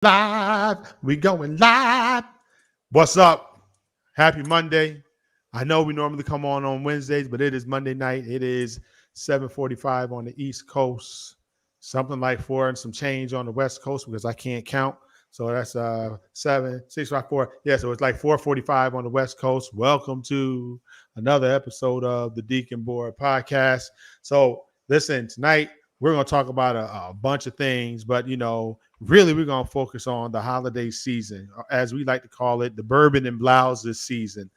Live. We going live. What's up? Happy Monday. I know we normally come on Wednesdays, but it is Monday night. It is 7:45 on the East Coast. Something like 4 and some change on the West Coast because I can't count. So that's 7, 6, 5, 4. Yeah, so it's like 4:45 on the West Coast. Welcome to another episode of the Deacon Board Podcast. So listen, tonight we're going to talk about a bunch of things, but really we're going to focus on the holiday season, as we like to call it, the Bourbon and Blouses season.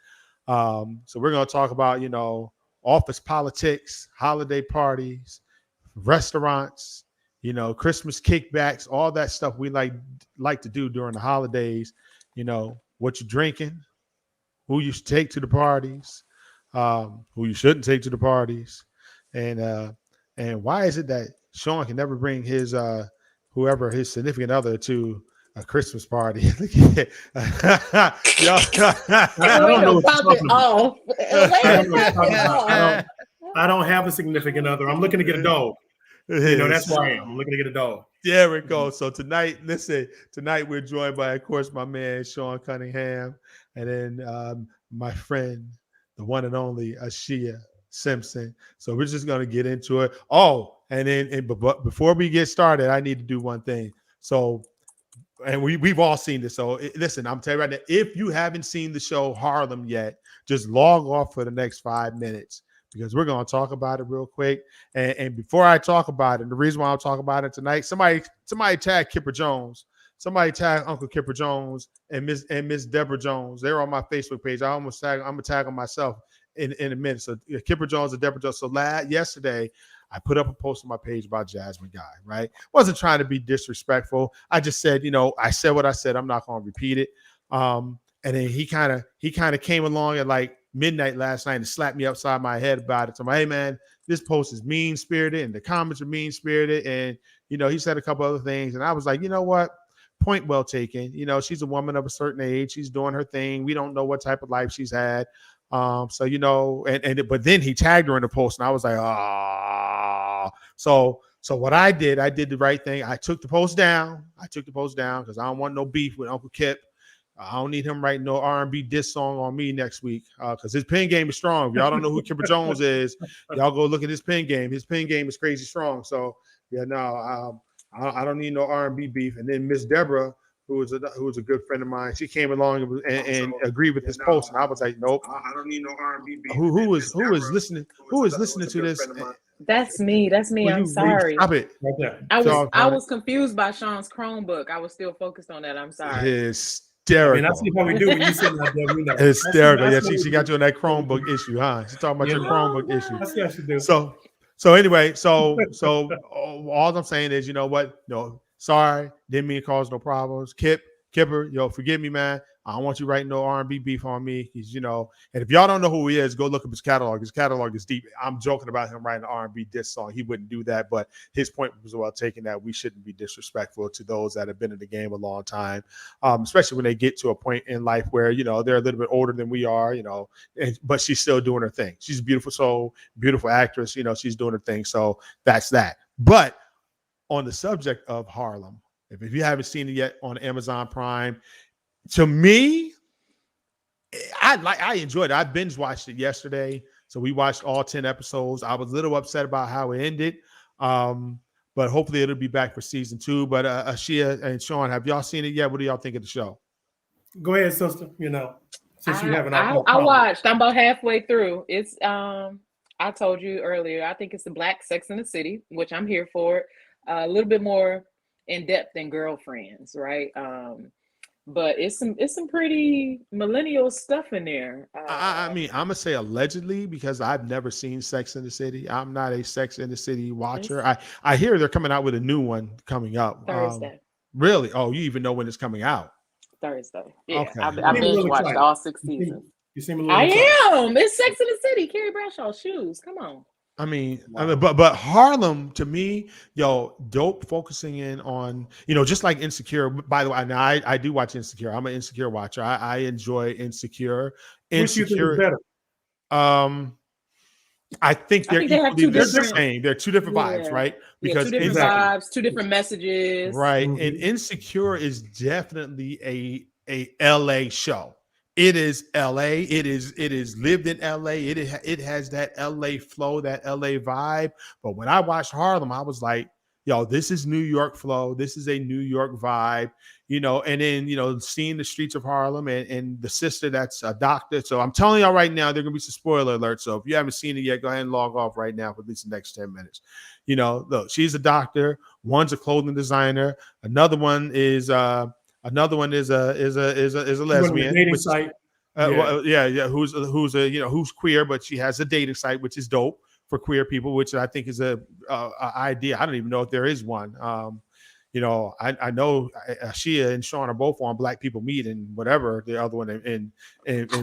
So we're going to talk about, office politics, holiday parties, restaurants, Christmas kickbacks, all that stuff we like to do during the holidays. What you're drinking, who you should take to the parties, who you shouldn't take to the parties, and why is it that Sean can never bring his whoever his significant other to a Christmas party? I don't know what you're talking about. I don't have a significant other. I'm looking to get a dog. That's where I am. I'm looking to get a dog. There we go. So tonight we're joined by, of course, my man Sean Cunningham, and then my friend, the one and only Ashia Simpson. So we're just gonna get into it. Oh, but before we get started, I need to do one thing. So, and we've all seen this. So listen, I'm telling you right now, if you haven't seen the show Harlem yet, just log off for the next 5 minutes, because we're going to talk about it real quick. And before I talk about it, the reason why I'll talk about it tonight, somebody tag Kipper Jones. Somebody tag Uncle Kipper Jones and Miss Deborah Jones. They're on my Facebook page. I'm gonna tag them myself in a minute. So Kipper Jones and Deborah Jones. So yesterday, I put up a post on my page about Jasmine Guy, right? Wasn't trying to be disrespectful. I just said, I said what I said. I'm not going to repeat it. And then he kind of came along at like midnight last night and slapped me upside my head about it. So I'm like, hey man, this post is mean spirited and the comments are mean spirited. And, he said a couple other things. And I was like, you know what? Point well taken. She's a woman of a certain age. She's doing her thing. We don't know what type of life she's had. But then he tagged her in the post and I was like, So what I did the right thing. I took the post down because I don't want no beef with Uncle Kip. I don't need him writing no R&B diss song on me next week because his pen game is strong. If y'all don't know who Kipper Jones is, y'all go look at his pen game. His pen game is crazy strong. So I don't need no R&B beef. And then Miss Deborah, who was a good friend of mine, she came along and agreed with his post, and I was like, nope. I don't need no R&B beef. Who is listening to this? That's me. I'm sorry. Stop it. Right there. I was confused by Sean's Chromebook. I was still focused on that. I'm sorry. Hysterical. I see how we do when you sit like that. We know. Hysterical. Yeah, she got you on that Chromebook issue, huh? She's talking about your Chromebook issue. That's what she do. So anyway, so all I'm saying is, you know what? No, sorry, didn't mean to cause no problems. Kipper, forgive me, man. I don't want you writing no R&B beef on me, because and if y'all don't know who he is, go look up his catalog. His catalog is deep. I'm joking about him writing an R&B diss song. He wouldn't do that, but his point was well taken that we shouldn't be disrespectful to those that have been in the game a long time, especially when they get to a point in life where they're a little bit older than we are, but she's still doing her thing. She's a beautiful soul, beautiful actress. She's doing her thing. So that's that. But on the subject of Harlem, if you haven't seen it yet on Amazon Prime, to me, I enjoyed it. I binge watched it yesterday. So we watched all 10 episodes. I was a little upset about how it ended. But hopefully it'll be back for season 2. But Ashia and Sean, have y'all seen it yet? What do y'all think of the show? Go ahead, sister. Since you haven't. I watched. I'm about halfway through. It's I told you earlier, I think it's the Black Sex in the City, which I'm here for. A little bit more in depth than Girlfriends, right? But it's some pretty millennial stuff in there. I mean, I'm gonna say allegedly because I've never seen Sex in the City. I'm not a Sex in the City watcher. I hear they're coming out with a new one coming up Thursday. Really? Oh, you even know when it's coming out? Thursday. Yeah, Okay. I binge watched all 6 seasons. You seem a little. I am. It's Sex in the City. Carrie Bradshaw shoes. Come on. I mean, but Harlem to me, dope. Focusing in on, just like Insecure. By the way, now I do watch Insecure. I'm an Insecure watcher. I enjoy Insecure. Which you think is better? I think they're they have equally two the different. same. They're two different vibes, right? Yeah, Because two different vibes, two different messages. right? And Insecure is definitely a LA show. It is LA. It is lived in LA. It has that LA flow, that LA vibe. But when I watched Harlem, I was like, yo, this is New York flow. This is a New York vibe, and then, seeing the streets of Harlem and the sister that's a doctor. So I'm telling y'all right now, there are going to be some spoiler alerts. So if you haven't seen it yet, go ahead and log off right now for at least the next 10 minutes. Look, she's a doctor. One's a clothing designer. Another one is a lesbian. Dating site. Who's queer, but she has a dating site, which is dope for queer people, which I think is a idea. I don't even know if there is one. I know Shia and Sean are both on Black People Meet and whatever the other one in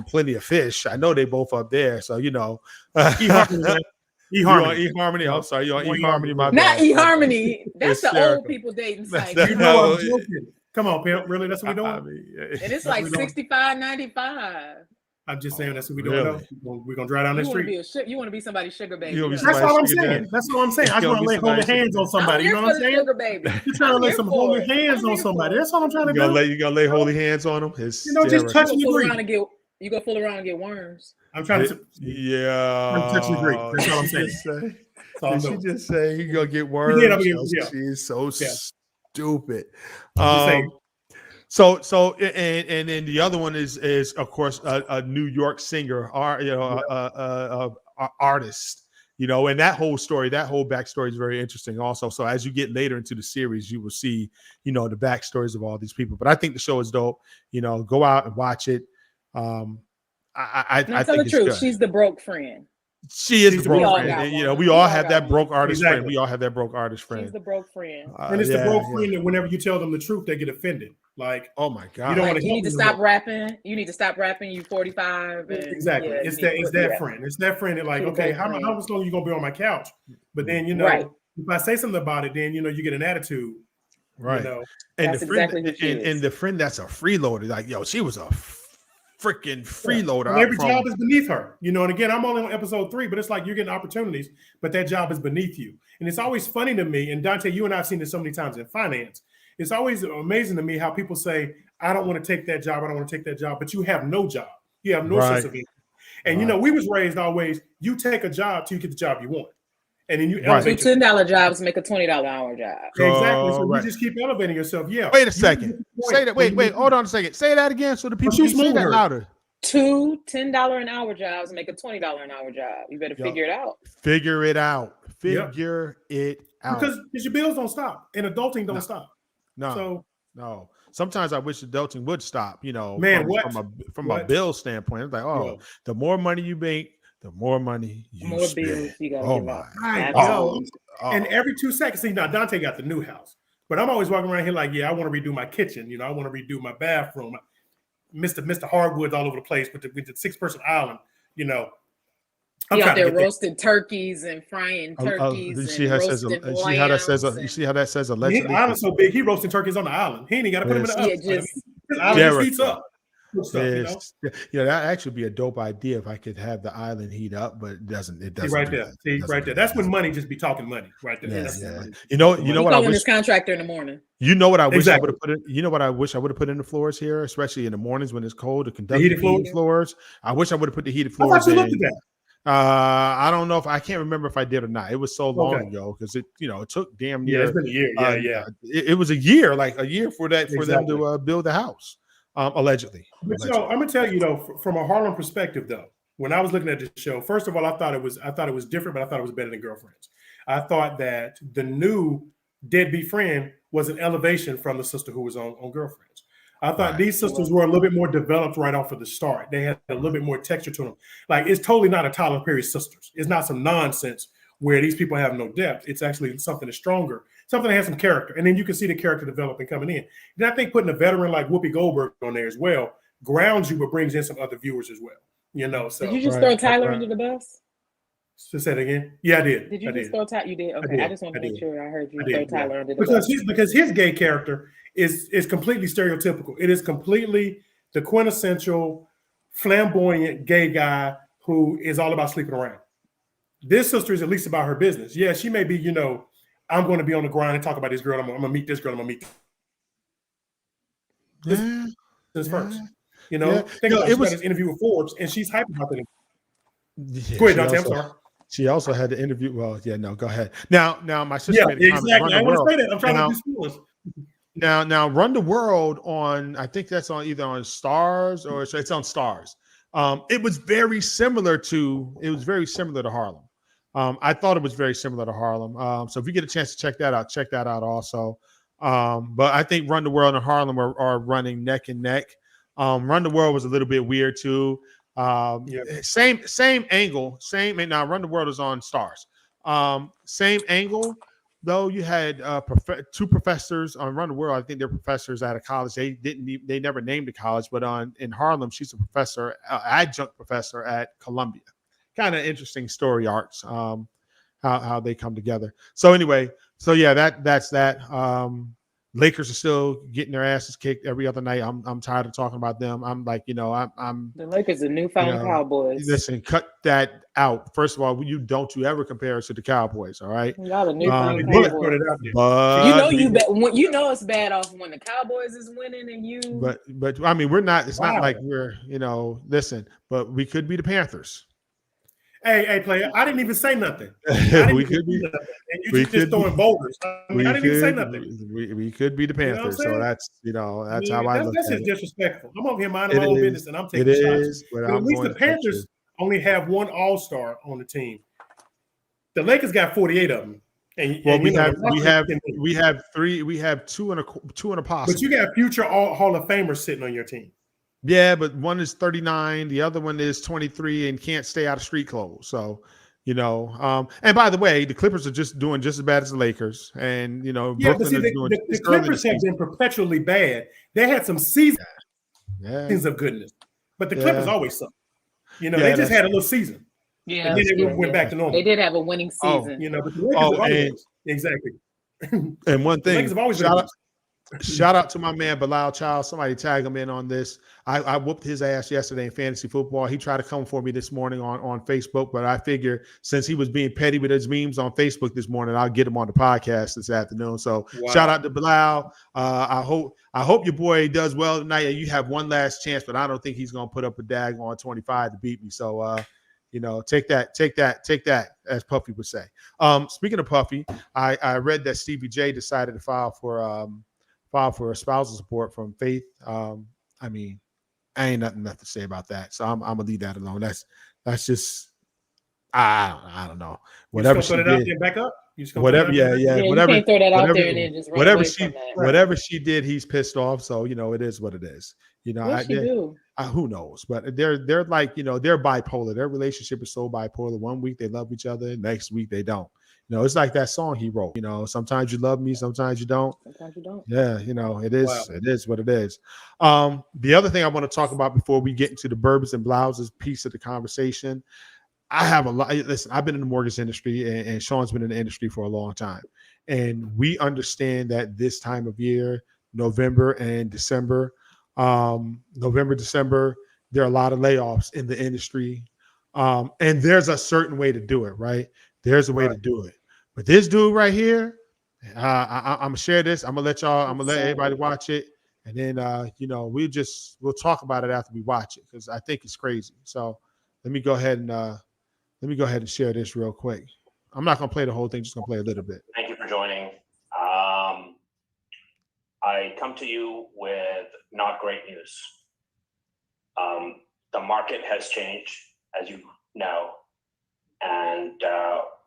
Plenty of Fish. I know they both up there. So eHarmony. I'm sorry, you're on eHarmony. My not bad. eHarmony. That's the old people dating site. I'm joking. Come on, pimp. Really, that's what we're doing. And it's like $65.95. I'm just saying that's what we're doing. Really? We're gonna drive down the street. You want to be somebody's sugar baby. That's all I'm saying. That's all I'm saying. I just want to lay holy hands on somebody. You know what I'm saying? Sugar baby. You're trying to lay some holy hands on somebody. That's all I'm trying to do. You gonna lay holy hands on them? Just touch and agree. You go fool around and get worms. I'm trying to. Touch and agree. That's all I'm saying. Did she just say you gonna get worms? She is so stupid. So and then the other one is of course a New York singer, artist, and that whole backstory is very interesting also. So as you get later into the series, you will see, the backstories of all these people. But I think the show is dope. Go out and watch it. I think tell the truth. Good. She's the broke friend. She is the broke friend. And, we all have that broke artist friend. We all have that broke artist friend. She's the broke friend. And it's the broke friend that whenever you tell them the truth, they get offended. Like, oh my God. You don't want to you need to stop rapping. You need to stop rapping. You 45. Exactly. It's that friend. It's that friend that like, okay, how long are you going to be on my couch? But then, if I say something about it, then, you get an attitude. Right. And that's exactly who she is. And the friend that's a freeloader, like, yo, she was a freaking freeloader. Every job is beneath her, and again, I'm only on episode 3, but it's like you're getting opportunities, but that job is beneath you. And it's always funny to me, and Dante, you and I have seen this so many times in finance. It's always amazing to me how people say, I don't want to take that job, but you have no job. You have no sense of income. And we was raised always, you take a job till you get the job you want. And then you elevate $10 jobs make a $20 hour job. Exactly. So you just keep elevating yourself. Yeah. Wait a second. Say that. Wait. Hold on a second. Say that again so the people can say that louder. 2 $10 an hour jobs make a $20 an hour job. You better figure it out. Figure it out. Figure it out. Because your bills don't stop and adulting don't stop. No. Sometimes I wish adulting would stop, from a bill standpoint. It's like, the more money you make, the more money you spend. Bills you gotta give out. And every 2 seconds, see, now Dante got the new house, but I'm always walking around here like, I want to redo my kitchen. I want to redo my bathroom. Mr. Hardwoods all over the place with the 6-person island. I'm out there roasting turkeys and frying turkeys. You see how that says allegedly? The island's so big, he roasting turkeys on the island. He ain't got to put them in the oven. His island heats up. Stuff, that actually be a dope idea if I could have the island heat up, but it doesn't. It doesn't. Right there. See, right there. That's when money just be talking money. Right there. Yeah. You know what I wish. This contractor in the morning. You know what I wish I would have put in. You know what I wish I would have put in the floors here, especially in the mornings when it's cold. To conduct the heated floors. I wish I would have put the heated floors in. I don't know if I can't remember if I did or not. It was so long ago because it took damn near. It's been a year. It was a year for them to build the house. Allegedly. So I'm gonna tell you though, from a Harlem perspective, though, when I was looking at this show, first of all, I thought it was different, but I thought it was better than Girlfriends. I thought that the new deadbeat friend was an elevation from the sister who was on Girlfriends. I thought these sisters were a little bit more developed right off of the start. They had a little bit more texture to them. Like, it's totally not a Tyler Perry sisters. It's not some nonsense where these people have no depth. It's actually something that's stronger, something that has some character. And then you can see the character developing coming in. And I think putting a veteran like Whoopi Goldberg on there as well grounds you, but brings in some other viewers as well. So did you just throw Tyler under the bus? So say that again. Yeah, I did. Did you just throw Tyler? You did. Okay, I just want to make sure I heard you throw Tyler under the bus. Because his gay character is completely stereotypical. It is completely the quintessential flamboyant gay guy who is all about sleeping around. This sister is at least about her business. Yeah, she may be, you know, I'm going to be on the grind and talk about this girl. I'm going to meet this girl. I'm going to meet Yeah, this yeah, first. You yeah. know, think No, about it. it She got was. this interview with Forbes, and she's hyped about that. Yeah, Go ahead, Dante. I'm sorry. she also had the interview. Well, yeah, no, go ahead. Now, my sister Yeah, made a comment. exactly. Run I the want to world. say that. I'm trying to Now, do spoilers. now, run the world on. I think that's on either on Stars or it's on Stars. It was very similar to. It was very similar to Harlem. I thought it was very similar to Harlem. So if you get a chance to check that out also. But I think Run the World and Harlem are running neck and neck. Run the World was a little bit weird too. Yeah. Same angle, same. Now Run the World is on Stars. Same angle though. You had two professors on Run the World. I think they're professors out of college. They never named the college, but in Harlem, she's a professor, adjunct professor at Columbia. Kind of interesting story arcs. How they come together. So anyway, so yeah, that's that. Lakers are still getting their asses kicked every other night. I'm tired of talking about them. I'm like, I'm The Lakers are you newfound know, Cowboys. listen, cut that out. First of all, you ever compare us to the Cowboys, all right? Y'all are newfound But, Cowboys. But You know you know it's bad off when the Cowboys is winning and you. But I mean, we're not. It's not Wow. like we're listen. But we could be the Panthers. Hey, player! I didn't even say nothing. We could be. And you just throwing boulders. I didn't even say nothing. We could be the Panthers. So that's how I look that's at just it. disrespectful. I'm over here minding my own business and I'm taking It shots. is, but But at least the Panthers only have one All-Star on the team. The Lakers got 48 of them. And we have three. We have two and a possible. But you got future Hall of Famers sitting on your team. Yeah, but one is 39, the other one is 23 and can't stay out of street clothes. So, and by the way, the Clippers are just doing just as bad as the Lakers. And, Brooklyn is doing the Clippers have been perpetually bad. They had some seasons of goodness, but the Clippers always suck. They just had a little season. Yeah, and then they went back to normal. They did have a winning season. But the Lakers have always, exactly. And one thing, have always shout out to my man Bilal Child. Somebody tag him in on this. I whooped his ass yesterday in fantasy football. He tried to come for me this morning on Facebook, but I figure since he was being petty with his memes on Facebook this morning, I'll get him on the podcast this afternoon. So shout out to Bilal. I hope your boy does well tonight, and you have one last chance, but I don't think he's gonna put up a dag on 25 to beat me. So take that, as Puffy would say. Speaking of Puffy, I read that Stevie J decided to file for a spousal support from Faith. I mean, I ain't nothing left to say about that. So I'm gonna leave that alone. That's just I don't know. Whatever she did, back up. Whatever, yeah. Whatever. You can't throw that out there and then just run away from that. Whatever she did, he's pissed off. So it is what it is. What she do? Who knows? But they're like they're bipolar. Their relationship is so bipolar. One week they love each other, next week they don't. It's like that song he wrote. Sometimes you love me, sometimes you don't. Sometimes you don't. Yeah, it is. Wow. It is what it is. The other thing I want to talk about before we get into the Bourbons and Blouses piece of the conversation, I have a lot. Listen, I've been in the mortgage industry, and Sean's been in the industry for a long time, and we understand that this time of year, November and December, December, there are a lot of layoffs in the industry, and there's a certain way to do it. Right? There's a way to do it. But this dude right here, I'm gonna share this. I'm gonna let everybody watch it, and then we'll talk about it after we watch it because I think it's crazy. So let me go ahead and share this real quick. I'm not gonna play the whole thing, just gonna play a little bit. Thank you for joining. I come to you with not great news. The market has changed, as you know, and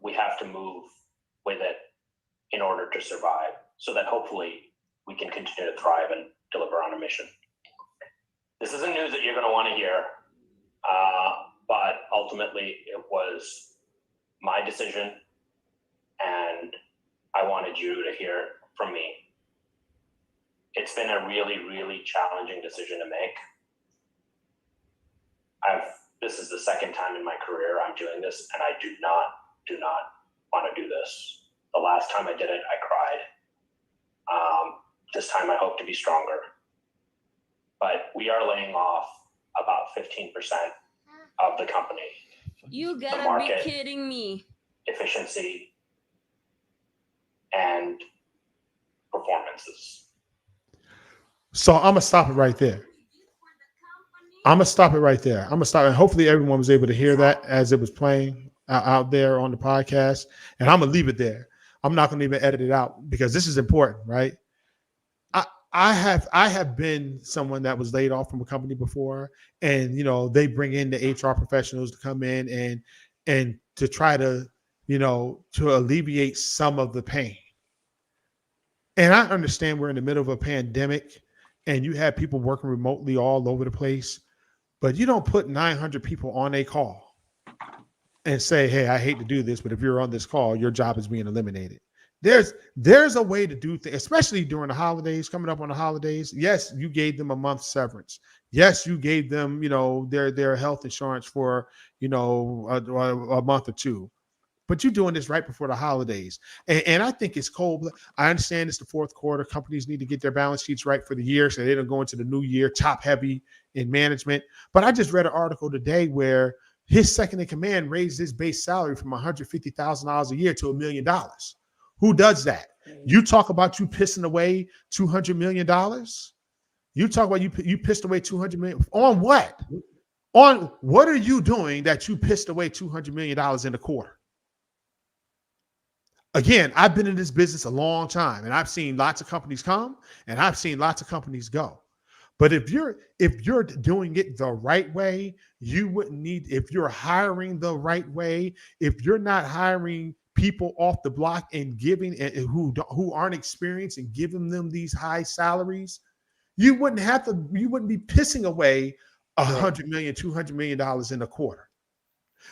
we have to move with it in order to survive so that hopefully we can continue to thrive and deliver on a mission. This isn't news that you're going to want to hear, but ultimately it was my decision and I wanted you to hear from me. It's been a really, really challenging decision to make. This is the second time in my career I'm doing this, and I do not want to do this. The last time I did it, I cried. This time I hope to be stronger. But we are laying off about 15% of the company. You the gotta be market, kidding me. efficiency, and performances. So I'm gonna stop it right there. I'm gonna stop it right there. I'm gonna stop, and hopefully everyone was able to hear that as it was playing out there on the podcast. And I'm gonna leave it there. I'm not gonna even edit it out because this is important, right? I have been someone that was laid off from a company before, and they bring in the HR professionals to come in and to try to to alleviate some of the pain. And I understand we're in the middle of a pandemic, and you have people working remotely all over the place. But you don't put 900 people on a call and say, hey, I hate to do this, but if you're on this call, your job is being eliminated. There's a way to do things, especially during the holidays, coming up on the holidays. Yes, you gave them a month's severance. Yes, you gave them, their health insurance for, a month or two. But you're doing this right before the holidays. And I think it's cold. I understand it's the fourth quarter. Companies need to get their balance sheets right for the year so they don't go into the new year top heavy in management. But I just read an article today where his second in command raised his base salary from $150,000 a year to $1 million. Who does that? You talk about you pissing away $200 million. You talk about you pissed away $200 million. On what? On what are you doing that you pissed away $200 million in a quarter? Again, I've been in this business a long time, and I've seen lots of companies come and I've seen lots of companies go. But if you're doing it the right way, you wouldn't need, if you're hiring the right way, if you're not hiring people off the block and giving who aren't experienced and giving them these high salaries, you wouldn't be pissing away $100 million, $200 million in a quarter.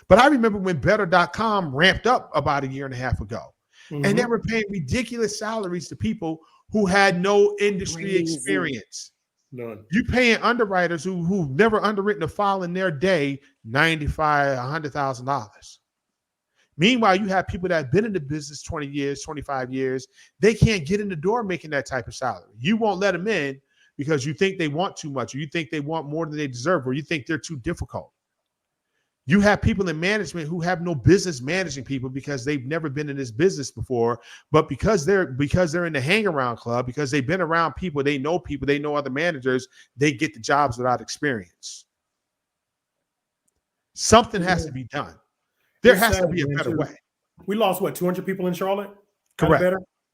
But I remember when Better.com ramped up about a year and a half ago. Mm-hmm. And they were paying ridiculous salaries to people who had no industry experience. None. You paying underwriters who've never underwritten a file in their day $95,000, $100,000. Meanwhile, you have people that have been in the business 20 years, 25 years. They can't get in the door making that type of salary. You won't let them in because you think they want too much, or you think they want more than they deserve, or you think they're too difficult. You have people in management who have no business managing people because they've never been in this business before, but because they're in the hang around club, because they've been around people, they know other managers, they get the jobs without experience. Something has to be done. There has to be a better way. We lost 200 people in Charlotte? Correct.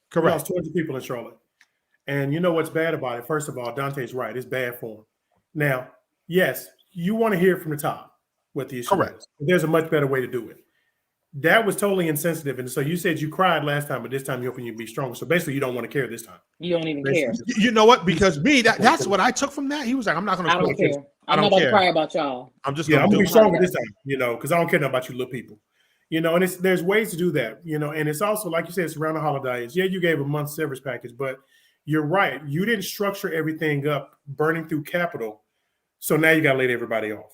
Correct. We lost 200 people in Charlotte. And you know what's bad about it? First of all, Dante's right. It's bad for him. Now, yes, you want to hear it from the top what the issue is. There's a much better way to do it. That was totally insensitive. And so you said you cried last time, but this time you're hoping you'd be stronger. So basically you don't want to care this time. You don't even care. You know what? Because that's what I took from that. He was like, I'm not going to. I don't care. I'm not going to cry about y'all. I'm just I'm going to be stronger this time, because I don't care about you little people. And there's ways to do that, and it's also, like you said, it's around the holidays. Yeah, you gave a month's severance package, but you're right. You didn't structure everything up, burning through capital. So now you got to let everybody off.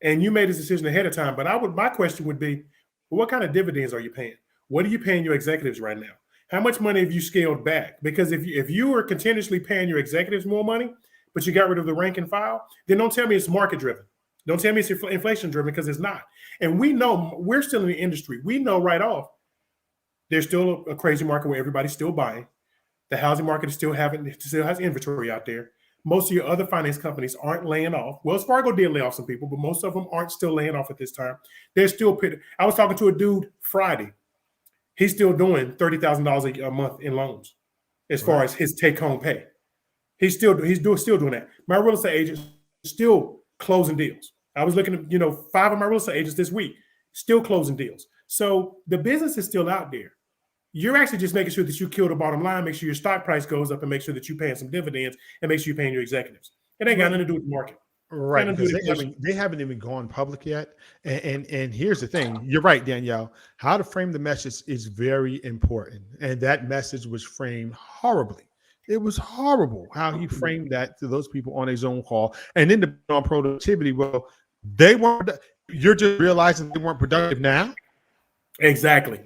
And you made this decision ahead of time. But my question would be, well, what kind of dividends are you paying? What are you paying your executives right now? How much money have you scaled back? Because if you are continuously paying your executives more money, but you got rid of the rank and file, then don't tell me it's market driven. Don't tell me it's inflation driven, because it's not. And we know, we're still in the industry. We know right off, there's still a crazy market where everybody's still buying. The housing market still has inventory out there. Most of your other finance companies aren't laying off. Wells Fargo did lay off some people, but most of them aren't still laying off at this time. They're still pitting. I was talking to a dude Friday. He's still doing $30,000 a month in loans as far as his take-home pay. He's still doing that. My real estate agents still closing deals. I was looking at 5 of my real estate agents this week still closing deals. So the business is still out there. You're actually just making sure that you kill the bottom line, make sure your stock price goes up, and make sure that you're paying some dividends, and make sure you're paying your executives. It ain't got nothing to do with the market. Right, because they haven't even gone public yet. And here's the thing. You're right, Danielle. How to frame the message is very important. And that message was framed horribly. It was horrible how he framed that to those people on a Zoom call. And then on productivity, well, they weren't. You're just realizing they weren't productive now? Exactly.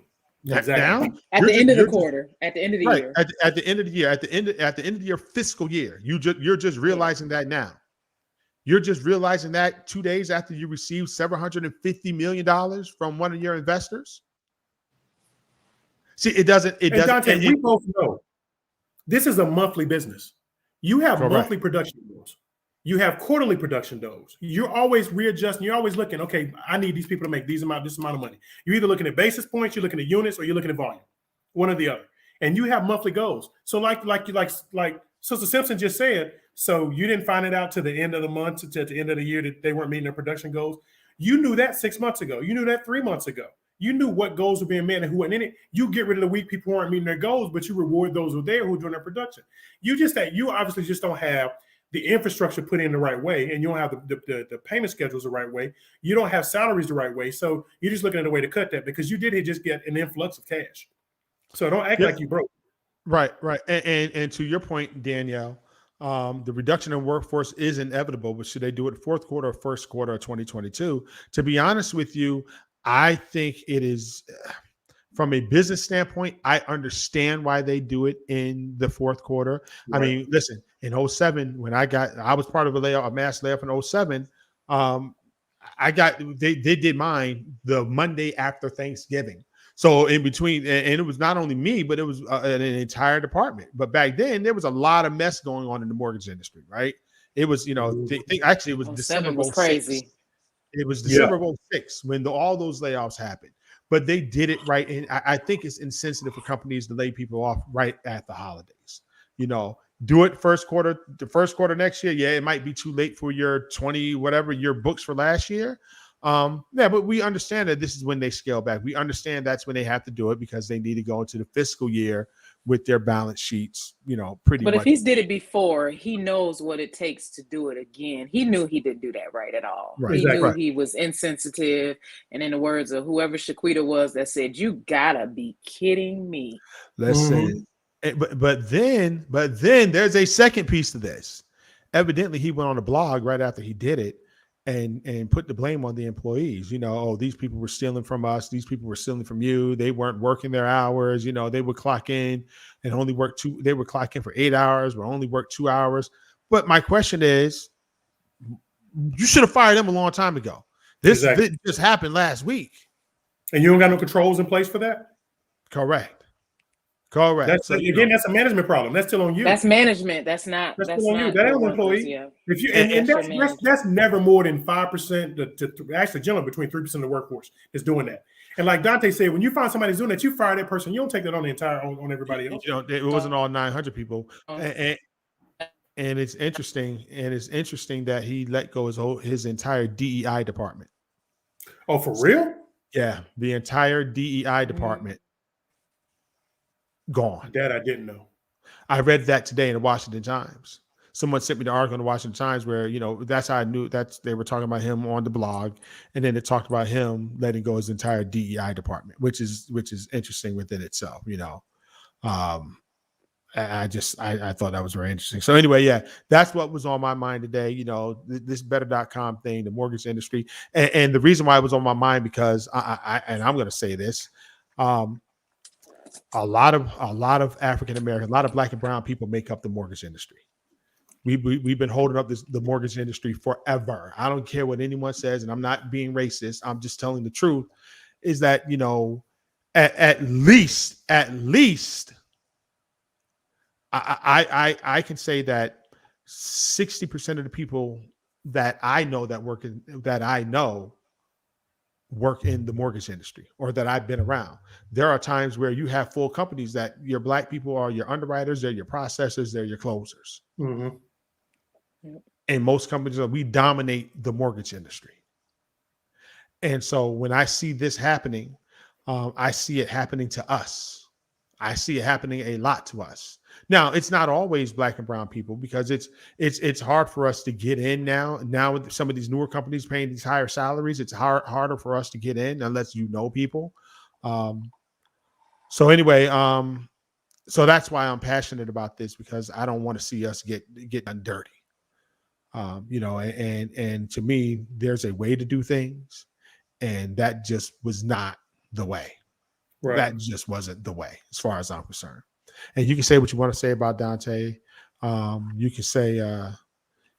Now? At the end of the quarter, at the end of the year. At the end of the year, at the end of your fiscal year. You're just realizing that now. You're just realizing that 2 days after you received $750 million from one of your investors. See, it doesn't. And Dante, we both know this is a monthly business. You have Correct. monthly production goals. You have quarterly production goals. You're always readjusting. You're always looking, okay, I need these people to make this amount of money. You're either looking at basis points, you're looking at units, or you're looking at volume, one or the other. And you have monthly goals. So like Sister Simpson just said, so you didn't find it out to the end of the month, to the end of the year that they weren't meeting their production goals. You knew that 6 months ago. You knew that 3 months ago. You knew what goals were being met and who weren't in it. You get rid of the weak people who aren't meeting their goals, but you reward those who are there who are doing their production. You obviously just don't have the infrastructure put in the right way, and you don't have the payment schedules the right way. You don't have salaries the right way. So you're just looking at a way to cut that because you did just get an influx of cash. So don't act like you broke. Right. And to your point, Danielle, the reduction in workforce is inevitable, but should they do it fourth quarter or first quarter of 2022? To be honest with you, I think it is, from a business standpoint, I understand why they do it in the fourth quarter. Right. I mean, listen, in 2007, when I was part of a mass layoff in 2007. They did mine the Monday after Thanksgiving. So in between, and it was not only me, but it was an entire department. But back then, there was a lot of mess going on in the mortgage industry, right? It was, actually, it was December was crazy. It was December of 2006 when all those layoffs happened. But they did it right. And I think it's insensitive for companies to lay people off right at the holidays. Do it the first quarter next year. Yeah, it might be too late for your 20, whatever, your books for last year. But we understand that this is when they scale back. We understand that's when they have to do it because they need to go into the fiscal year with their balance sheets, pretty much. But if he's did it before, he knows what it takes to do it again. He knew he didn't do that right at all. Right. He knew he was insensitive. And in the words of whoever Shaquita was that said, "You gotta be kidding me." Listen, but then there's a second piece to this. Evidently, he went on a blog right after he did it and put the blame on the employees. These people were stealing from us. These people were stealing from you. They weren't working their hours. They would clock in and only work they would clock in for 8 hours, but only work 2 hours. But my question is, you should have fired them a long time ago. This just happened last week. And you don't got no controls in place for that? Correct. That's a management problem. That's still on you. That's management. That's still on you. That ain't an employee. Yeah. If you that's never more than 5% to actually generally between 3% of the workforce is doing that. And like Dante said, when you find somebody who's doing that, you fire that person. You don't take that on the entire on everybody else. It wasn't all 900 people. And it's interesting. And it's interesting that he let go his entire DEI department. Oh, for real? Yeah, the entire DEI department. Gone. That I didn't know. I read that today in the Washington Times. Someone sent me the article in the Washington Times where, that's how I knew that they were talking about him on the blog. And then it talked about him letting go his entire DEI department, which is interesting within itself, I thought that was very interesting. So anyway, that's what was on my mind today. This better.com thing, the mortgage industry. And the reason why it was on my mind, because I'm going to say this, a lot of African American, a lot of Black and brown people make up the mortgage industry. We've been holding up the mortgage industry forever. I don't care what anyone says, and I'm not being racist. I'm just telling the truth. Is that at least I can say that 60% of the people that I know work in the mortgage industry or that I've been around. There are times where you have full companies that your Black people are your underwriters, they're your processors, they're your closers. Mm-hmm. And most companies, we dominate the mortgage industry. And so when I see this happening, I see it happening to us. I see it happening a lot to us. Now, it's not always Black and brown people because it's hard for us to get in now. Now with some of these newer companies paying these higher salaries, it's harder for us to get in unless people. So anyway, so that's why I'm passionate about this, because I don't want to see us get done dirty. And to me, there's a way to do things, and that just was not the way. Right. That just wasn't the way, as far as I'm concerned. And you can say what you want to say about Dante. You can say,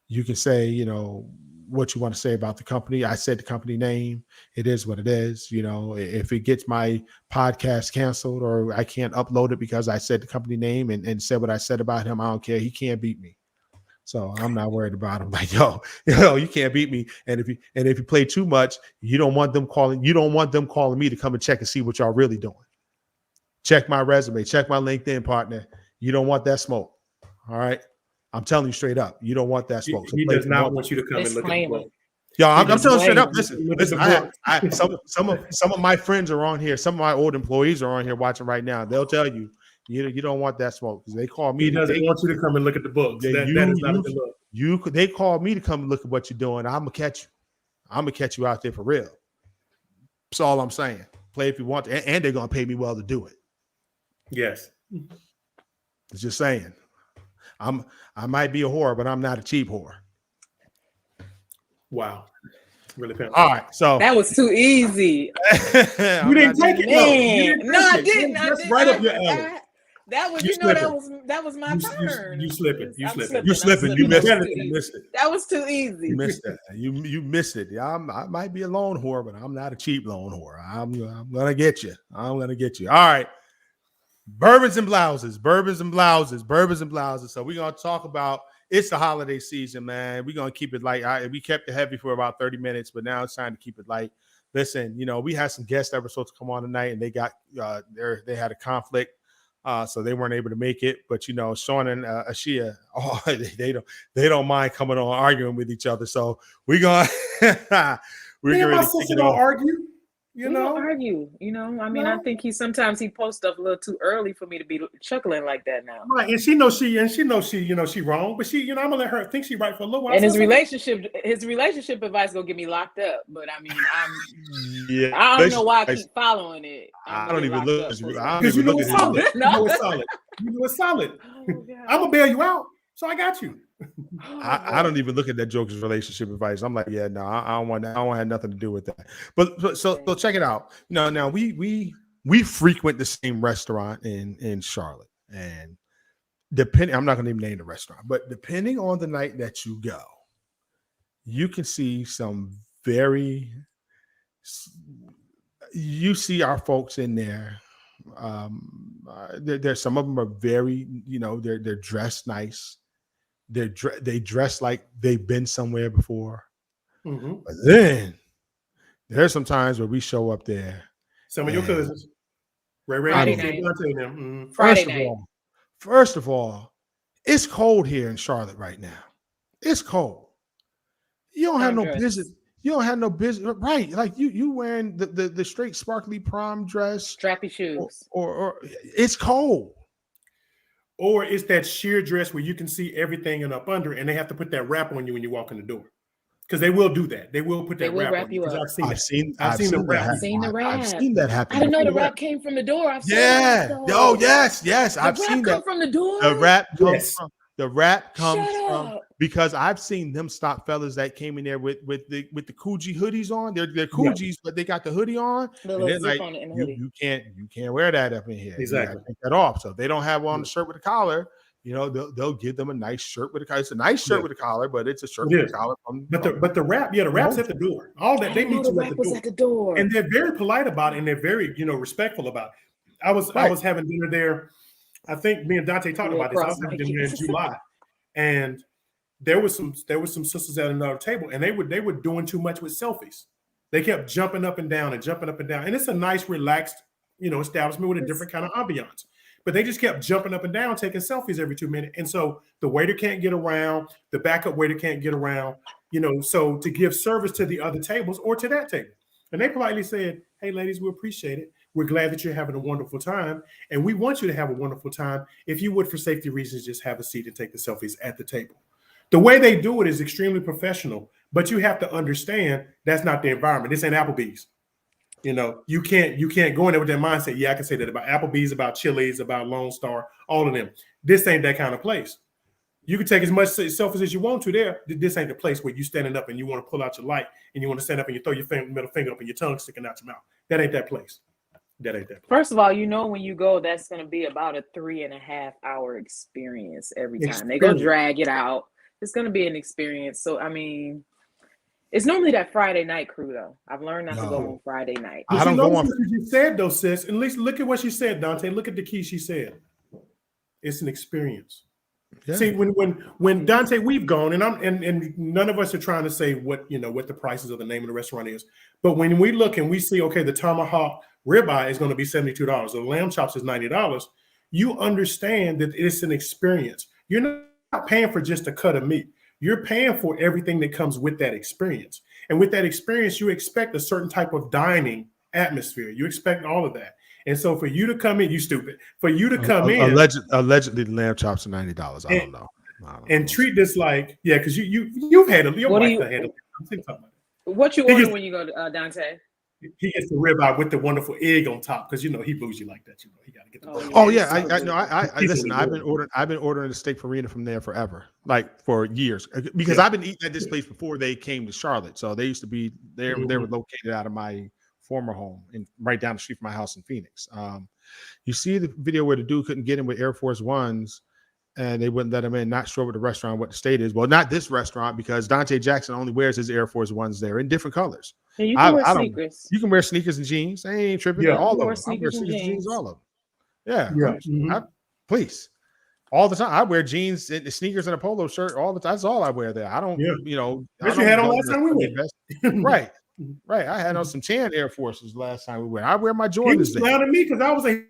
You can say, you know, what you want to say about the company. I said the company name. It is what it is. You know, if it gets my podcast canceled or I can't upload it because I said the company name and said what I said about him, I don't care. He can't beat me. So I'm not worried about him. Like, you can't beat me. And if you play too much, you don't want them calling me to come and check and see what y'all really doing. Check my resume, check my LinkedIn, partner. You don't want that smoke. All right. I'm telling you straight up, you don't want that smoke. So He does not want you to come and look at the Disclaimer. book. Yo, I'm telling you straight up. Look Listen. at the book. Some of my friends are on here. Some of my old employees are on here watching right now. They'll tell you, you don't want that smoke because they call me. He doesn't want you to come and look at the books. That is not a good look. They call me to come and look at what you're doing. I'm gonna catch you. I'm gonna catch you out there for real. That's all I'm saying. Play if you want to, and they're gonna pay me well to do it. Yes. It's just saying. I might be a whore, but I'm not a cheap whore. Wow. Really fantastic. All right, so That was too easy. You didn't take it. Man. No, I didn't. That's right up your alley. That was, that was my turn. You slipping. You slipping. You're slipping. You missed it. You missed it. That was too easy. You missed that. You missed it. Yeah, I might be a lone whore, but I'm not a cheap lone whore. I'm gonna get you. I'm gonna get you. All right. Bourbons and blouses. So we're gonna talk about it's the holiday season, man. We're gonna keep it light. We kept it heavy for about 30 minutes, but now it's time to keep it light. Listen, we had some guest episodes come on tonight, and they got they had a conflict. So they weren't able to make it, but Sean and Ashia, they don't mind coming on arguing with each other. So we're gonna my sister don't argue. We don't argue. I mean, I think sometimes he posts stuff a little too early for me to be chuckling like that now. Right, and she knows she wrong, but I'm gonna let her think she right for a little while. And his relationship advice gonna get me locked up. But I mean, I don't know why I keep following it. I don't even look. Because you know it's solid. You know it's solid. I'm gonna bail you out, so I got you. I don't even look at that joker's relationship advice. I'm like, yeah, no, I don't want to have nothing to do with that. But so check it out. Now we frequent the same restaurant in Charlotte, and I'm not going to even name the restaurant, but depending on the night that you go, you can see you see our folks in there. There's some of them are very, they're dressed nice. They dress like they've been somewhere before. Mm-hmm. But then there's some times where we show up there. Some of your cousins. Friday night. First of all, it's cold here in Charlotte right now. It's cold. You don't have no business. You don't have no business, right? Like you wearing the straight sparkly prom dress, strappy shoes, or it's cold. Or it's that sheer dress where you can see everything and up under, and they have to put that wrap on you when you walk in the door. Because they will do that. They will put that wrap on you. I've seen the wrap. I've seen that happen. I didn't know the wrap came from the door. Yes. I've seen that from the door. The wrap comes from. The wrap comes from because I've seen them stop fellas that came in there with the Coogee hoodies on. They're Coogees, but they got the hoodie on. And they're like, you can't wear that up in here. Exactly. Take that off. So if they don't have on the shirt with a collar, they'll give them a nice shirt with a collar. It's a nice shirt with a collar, but it's a shirt with a collar. But the wrap, the wrap's at the door. All that they meet you at the door. And they're very polite about it, and they're very respectful about it. I was having dinner there. I think me and Dante talked about this. I was having dinner in July, and there was some sisters at another table, and they were doing too much with selfies. They kept jumping up and down, and it's a nice, relaxed, establishment with a different kind of ambiance. But they just kept jumping up and down, taking selfies every 2 minutes, and so the waiter can't get around, the backup waiter can't get around, so to give service to the other tables or to that table, and they politely said, "Hey, ladies, we appreciate it. We're glad that you're having a wonderful time, and we want you to have a wonderful time. If you would, for safety reasons, just have a seat and take the selfies at the table." The way they do it is extremely professional, but you have to understand that's not the environment. This ain't Applebee's. You can't go in there with that mindset. Yeah, I can say that about Applebee's, about Chili's, about Lone Star, all of them. This ain't that kind of place. You can take as much selfies as you want to there. This ain't the place where you standing up and you want to pull out your light and you want to stand up and you throw your middle finger up and your tongue sticking out your mouth. That ain't that place. First of all, when you go, that's going to be about a 3.5 hour experience every time. They go drag it out. it's gonna be an experience. So I mean, it's normally that Friday night crew though. I've learned not to go on Friday night. But I don't go on. What you just said though, sis. At least look at what she said, Dante. Look at the key she said. It's an experience. Yeah. See, when Dante, we've gone, and none of us are trying to say what the prices of the name of the restaurant is, but when we look and we see, okay, the tomahawk ribeye is going to be $72, the lamb chops is $90, you understand that it's an experience. You're not paying for just a cut of meat. You're paying for everything that comes with that experience, and with that experience, you expect a certain type of dining atmosphere. You expect all of that. And so for you to come in, you stupid. For you to come in, allegedly the lamb chops are $90. I don't know. And treat this like, yeah, because you've had a your wife had a. What you order when you go to Dante? He gets the ribeye with the wonderful egg on top because he bougie like that. He got to get the. Oh yeah, I listen. I've been ordering the steak farina from there forever, like for years, because I've been eating at this place before they came to Charlotte. So they used to be there. They were located out of my former home and right down the street from my house in Phoenix. You see the video where the dude couldn't get in with Air Force Ones and they wouldn't let him in, not sure what the restaurant, what the state is. Well, not this restaurant, because Dante Jackson only wears his Air Force Ones there in different colors. And you can wear sneakers. You can wear sneakers and jeans. I ain't tripping. Yeah. All of them. I wear Sneakers and jeans, all of them. Yeah. Please. All the time. I wear jeans, and sneakers, and a polo shirt all the time. That's all I wear there. I don't, What you had on last time we went. Right. Right. I had on some tan Air Forces last time we went. I wear my Jordans. He was smiling at me because I was like,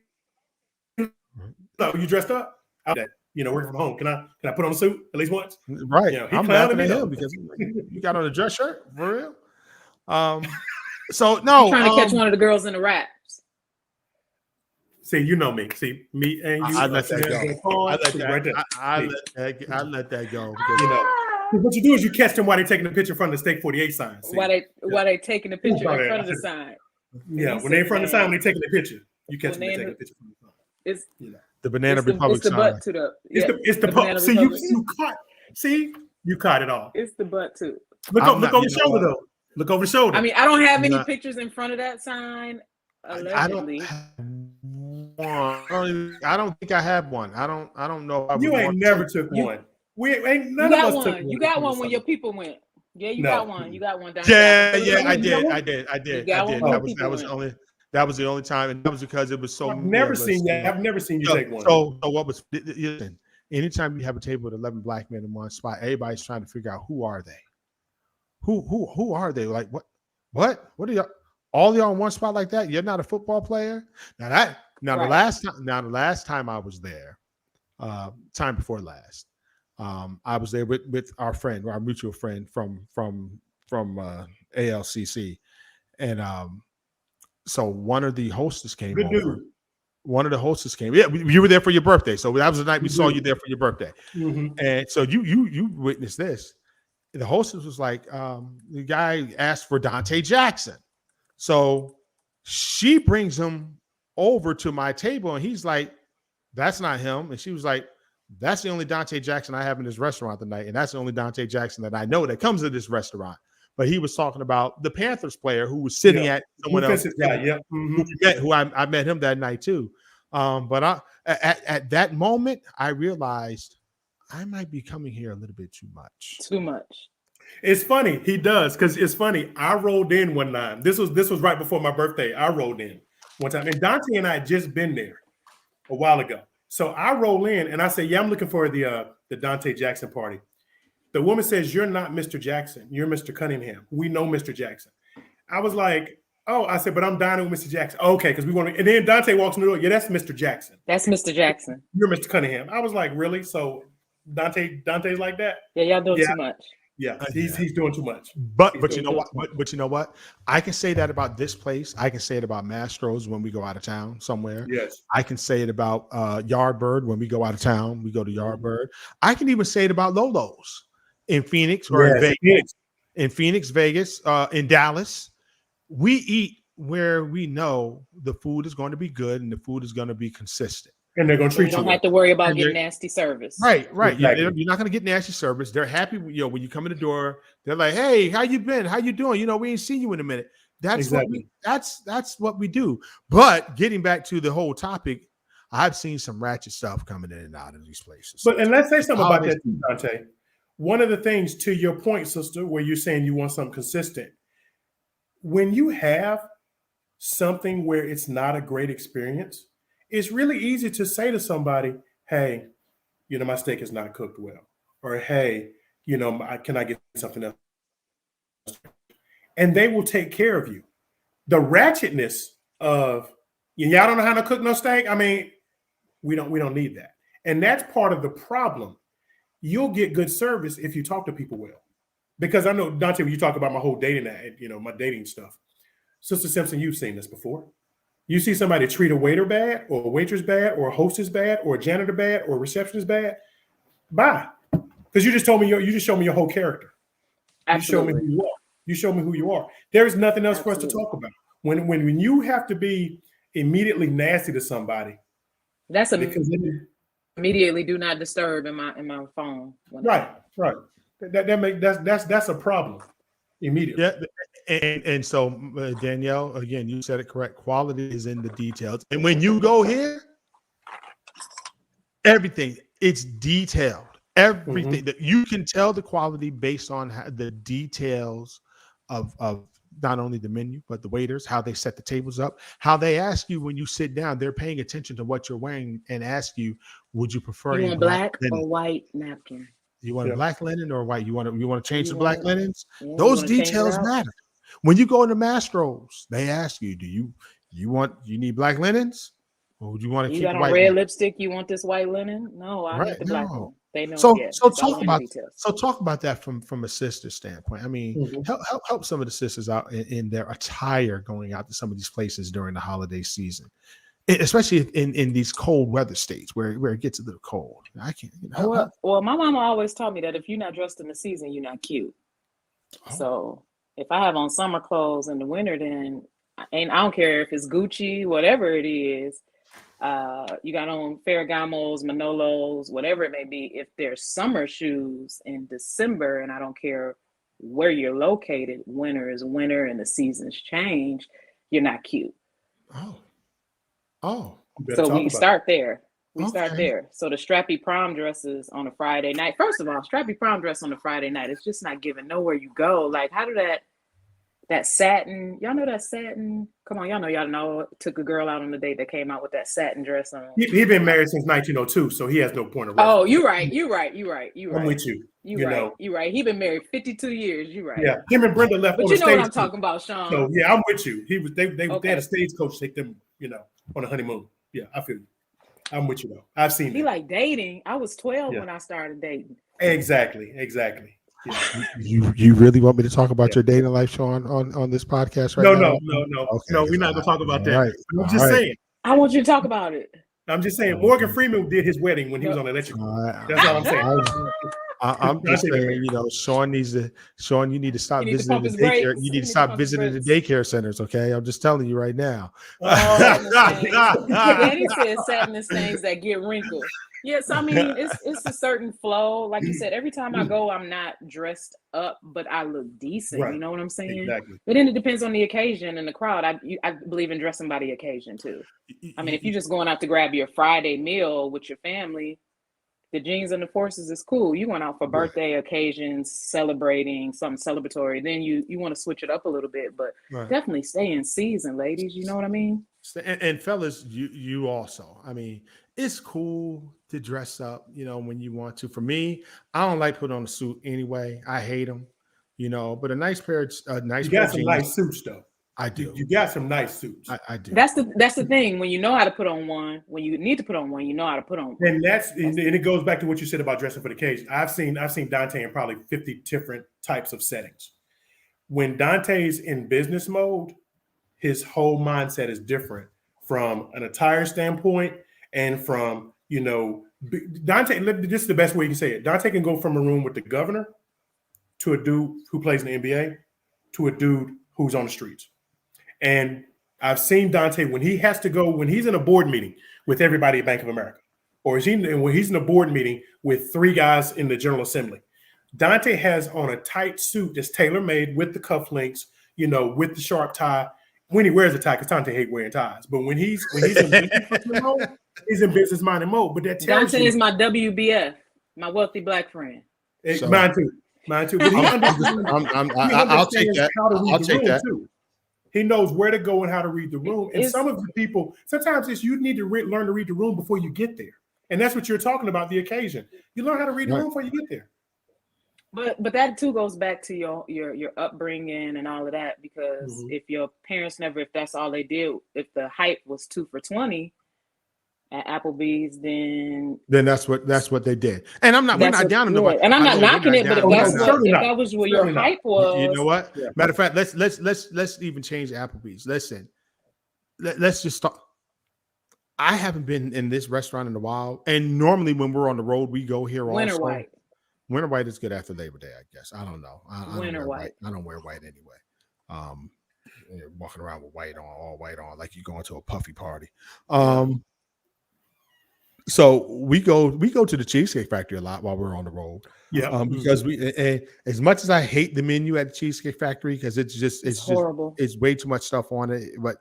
you dressed up? Working from home. Can I put on a suit at least once? Right. I'm laughing at him because you got on a dress shirt for real. So no, I'm trying to catch one of the girls in the wraps. See, you know me. See, me and you. I let that go. I let that go. Because, what you do is you catch them while they're taking the picture in front of the Steak 48 sign. See? While they taking the picture in front of the sign. Yeah, when they're in front of the sign, when they're taking the picture, you catch them taking the picture from the sign. It's the Banana Republic sign. It's the butt. See, you caught it all. It's the butt too. Look over the shoulder though. Look over the shoulder. I mean, I don't have any pictures in front of that sign. Allegedly. I don't think I have one. I don't know. You ain't never took one. We ain't none of us took one. You got one when your people went. Yeah, you got one. You got one down there. Yeah, I did. That was the only time, and that was because it was so. I've never seen you take one. So what was? Listen, anytime you have a table with 11 black men in one spot, everybody's trying to figure out who are they. Who are they? Like what are y'all? All y'all in one spot like that? You're not a football player. The last time I was there, time before last, I was there with our friend, our mutual friend from ALCC, and so one of the hostess came over. Dude. One of the hostess came. Yeah, you were there for your birthday, so that was the night we saw you there for your birthday, and so you witnessed this. The hostess was like, the guy asked for Dante Jackson. So she brings him over to my table and he's like, that's not him. And she was like, that's the only Dante Jackson I have in this restaurant tonight. And that's the only Dante Jackson that I know that comes to this restaurant. But he was talking about the Panthers player who was sitting at someone else. Who I met him that night too. But at that moment, I realized I might be coming here a little bit too much. Too much. It's funny. He does, because it's funny. I rolled in one time. This was right before my birthday. I rolled in one time. And Dante and I had just been there a while ago. So I roll in and I say, yeah, I'm looking for the Dante Jackson party. The woman says, you're not Mr. Jackson. You're Mr. Cunningham. We know Mr. Jackson. I was like, oh, I said, but I'm dining with Mr. Jackson. Okay, because we want to. And then Dante walks in the door. Yeah, that's Mr. Jackson. That's Mr. Jackson. You're Mr. Cunningham. I was like, really? So Dante's like that? Yeah, y'all doing too much. Yeah, he's doing too much. But you know what? But you know what? I can say that about this place. I can say it about Mastro's when we go out of town somewhere. Yes. I can say it about Yardbird when we go out of town. We go to Yardbird. I can even say it about Lolo's in Phoenix or in Vegas. In Phoenix, Vegas, in Dallas. We eat where we know the food is going to be good and the food is going to be consistent. And they're going to treat you. You don't have to worry about getting nasty service. Right. Exactly. You're not going to get nasty service. They're happy. When you come in the door, they're like, "Hey, how you been? How you doing? We ain't seen you in a minute." That's what we do. But getting back to the whole topic, I've seen some ratchet stuff coming in and out of these places. And let's say something about that too, Dante. one of the things, to your point, sister, where you're saying you want something consistent, when you have something where it's not a great experience, it's really easy to say to somebody, hey, my steak is not cooked well. Or, hey, can I get something else? And they will take care of you. The ratchetness of, y'all don't know how to cook no steak. I mean, we don't need that. And that's part of the problem. You'll get good service if you talk to people well. Because I know, Dante, when you talk about my whole dating, my dating stuff, Sister Simpson, you've seen this before. You see somebody treat a waiter bad, or a waitress bad, or a hostess bad, or a janitor bad, or a receptionist bad, bye. Because you just showed me your whole character. Absolutely. You show me who you are. You show me who you are. There is nothing else for us to talk about. When you have to be immediately nasty to somebody, that's immediately do not disturb in my phone. Right. That's a problem immediately. Yeah. And so, Danielle, again, you said it correct. Quality is in the details. And when you go here, everything, it's detailed. Everything that you can tell the quality based on the details of not only the menu, but the waiters, how they set the tables up, how they ask you when you sit down, they're paying attention to what you're wearing and ask you, would you prefer a black or white napkin? You want a black linen or white? You want to change the black linens? Those details matter. When you go into Mastro's, they ask you, do you need black linens? Or would you want to keep got white red linen? lipstick? You want this white linen? No, I need the black one. They know. So talk about that from a sister standpoint. I mean, help some of the sisters out in their attire going out to some of these places during the holiday season, especially in these cold weather states where it gets a little cold. I can't. Well, my mama always taught me that if you're not dressed in the season, you're not cute. So if I have on summer clothes in the winter, then I don't care if it's Gucci, whatever it is. You got on Ferragamos, Manolos, whatever it may be. If there's summer shoes in December, and I don't care where you're located, winter is winter and the seasons change, you're not cute. So we start there. Start there. So the strappy prom dresses on a Friday night. First of all, strappy prom dress on a Friday night, it's just not giving nowhere you go. Like, how do that satin, y'all know that satin? Come on, y'all know. Took a girl out on a date that came out with that satin dress on. He been married since 1902, so he has no point of reference. Oh, you're right. I'm with you. You're right. He been married 52 years. You're right. Yeah, him and Brenda left. But on you the know stage what I'm talking about, Sean. So yeah, I'm with you. They had a stagecoach take them, on a honeymoon. Yeah, I feel you. I'm with you though. I've seen that. He like dating. I was 12 when I started dating. Exactly. Yeah. You really want me to talk about your dating life, Sean, on this podcast now? No. Okay, No, we're not gonna talk about that. Right. I'm just saying. I want you to talk about it. I'm just saying. Morgan Freeman did his wedding when he was on Electric. That's all I'm saying. I'm just saying, Sean, you need to stop visiting the daycare. You need to stop visiting the daycare centers, okay? I'm just telling you right now. Daddy said sadness things that get wrinkled. Yes, I mean, it's a certain flow. Like you said, every time I go, I'm not dressed up, but I look decent. Right. You know what I'm saying? Exactly. But then it depends on the occasion and the crowd. I believe in dressing by the occasion too. I mean, if you're just going out to grab your Friday meal with your family, the jeans and the forces is cool. You went out for birthday occasions, celebrating something celebratory. Then you want to switch it up a little bit, but definitely stay in season, ladies. You know what I mean? And fellas, you also. I mean, it's cool to dress up, when you want to. For me, I don't like putting on a suit anyway. I hate them, But a nice pair of You got some nice suits though. I do. You got some nice suits. I do. That's the thing. When you know how to put on one, when you need to put on one, you know how to put on one. And it goes back to what you said about dressing for the occasion. I've seen Dante in probably 50 different types of settings. When Dante's in business mode, his whole mindset is different from an attire standpoint and from, Dante, this is the best way you can say it. Dante can go from a room with the governor to a dude who plays in the NBA to a dude who's on the streets. And I've seen Dante when he's in a board meeting with everybody at Bank of America, or when he's in a board meeting with 3 guys in the General Assembly. Dante has on a tight suit that's tailor-made with the cufflinks, with the sharp tie. When he wears a tie, because Dante hates wearing ties. But when he's in business mode, he's in business-minded mode. But that tells Dante is my WBF, my wealthy black friend. So Mine too. But he understands, I'll take that. how to read I'll the take room that. too. He knows where to go and how to read the room. And It's- some of the people, sometimes it's you need to learn to read the room before you get there. And that's what you're talking about, the occasion. You learn how to read the Right. room before you get there. But that too goes back to your upbringing and all of that, because Mhm. if your parents never, if that's all they did, if the hype was 2 for $20 at Applebee's, then Then that's what they did. And we're that's not what, down on yeah. nobody. And I'm By not the way, we're knocking not it, but if down- Oh, that's no, what certainly if not. that was what your Certainly not. hype was, You know what? Yeah. Matter of fact, let's even change Applebee's. Listen, let's just talk. I haven't been in this restaurant in a while, and normally when we're on the road, we go here Winter also. white. Winter white is good after Labor Day, I guess. I don't know. I don't Winter wear white. I don't wear white anyway. You're walking around with white on, all white on, like you're going to a puffy party. So we go to the Cheesecake Factory a lot while we're on the road. Yeah. Because and as much as I hate the menu at the Cheesecake Factory, because it's horrible. It's way too much stuff on it. But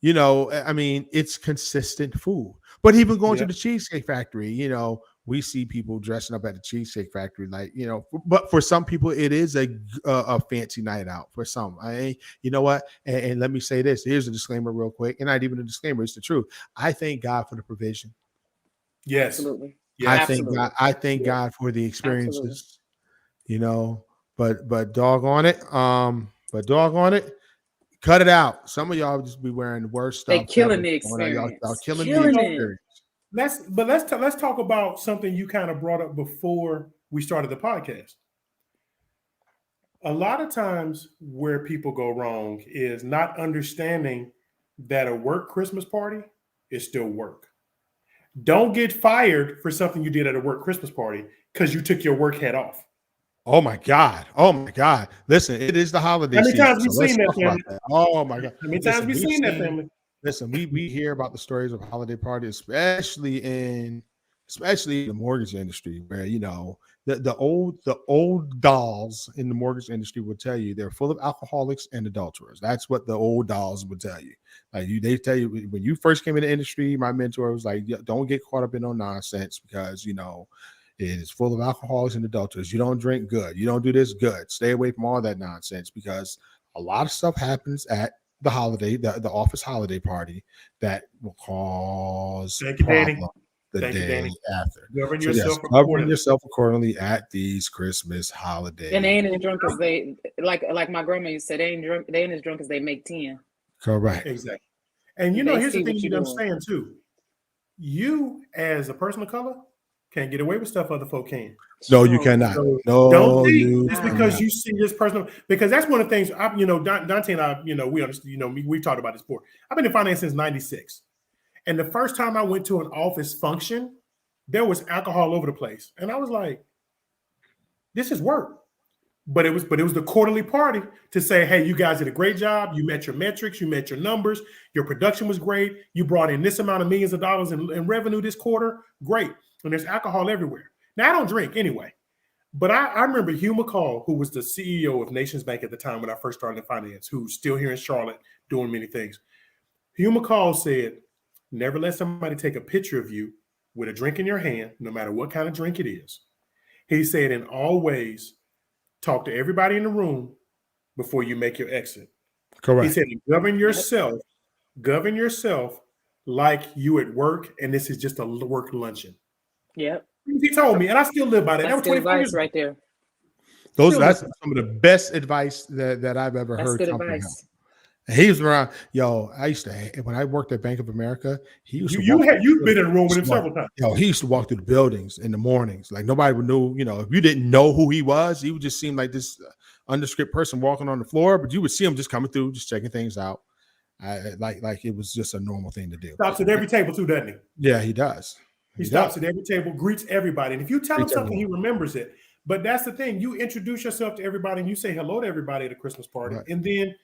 I mean, it's consistent food. But even going to the Cheesecake Factory, we see people dressing up at the Cheesecake Factory, like, but for some people, it is a fancy night out. For some, you know what? And let me say this. Here's a disclaimer real quick. And not even a disclaimer. It's the truth. I thank God for the provision. Yes. Absolutely. Yeah, I thank God for the experiences, but doggone it. Cut it out. Some of y'all just be wearing the worst stuff. They killing the experience. Y'all killing Killing the it. experience. Let's talk about something you kind of brought up before we started the podcast. A lot of times where people go wrong is not understanding that a work Christmas party is still work. Don't get fired for something you did at a work Christmas party because you took your work hat off. Oh my God. Listen, it is the holiday How many season. times we let's seen that, talk about family? that. Oh my God. How many times we seen that, family? Listen, we hear about the stories of holiday parties, especially in the mortgage industry, where the old dolls in the mortgage industry will tell you they're full of alcoholics and adulterers. That's what the old dolls would tell you. Like they tell you when you first came in the industry, my mentor was like, don't get caught up in no nonsense, because it is full of alcoholics and adulterers. You don't drink, good. You don't do this, good. Stay away from all that nonsense, because a lot of stuff happens at the holiday, the office holiday party, that will cause problem the day after. Govern yourself accordingly at these Christmas holidays. And they ain't as drunk as they like my grandma used to say, they ain't as drunk as they make 10. Correct. Exactly. And here's the thing you understand too. You as a person of color can't get away with stuff other folk can. No, you cannot. So don't think just because you see this person, because that's one of the things. Dante and I, we understand. We talked about this before. I've been in finance since '96, and the first time I went to an office function, there was alcohol all over the place, and I was like, "This is work." But it was the quarterly party to say, "Hey, you guys did a great job. You met your metrics. You met your numbers. Your production was great. You brought in this amount of millions of dollars in revenue this quarter. Great." And there's alcohol everywhere. Now, I don't drink anyway, but I remember Hugh McCall, who was the CEO of Nations Bank at the time when I first started in finance, who's still here in Charlotte doing many things. Hugh McCall said, never let somebody take a picture of you with a drink in your hand, no matter what kind of drink it is. He said, and always talk to everybody in the room before you make your exit. Correct. He said, govern yourself like you at work, and this is just a work luncheon. Yep. He told me, and I still live by that. That's That was 24 years right there. That's some of the best advice that I've ever heard. Good advice. He was around. I used to, when I worked at Bank of America, he used to. You've been in a room with him several times. He used to walk through the buildings in the mornings. Like nobody would know. If you didn't know who he was, he would just seem like this nondescript person walking on the floor. But you would see him just coming through, just checking things out. Like it was just a normal thing to do. Stops at every table too, doesn't he? Yeah, he does. He stops at every table, greets everybody. And if you tell him something, he remembers it. But that's the thing. You introduce yourself to everybody and you say hello to everybody at a Christmas party. Right. And then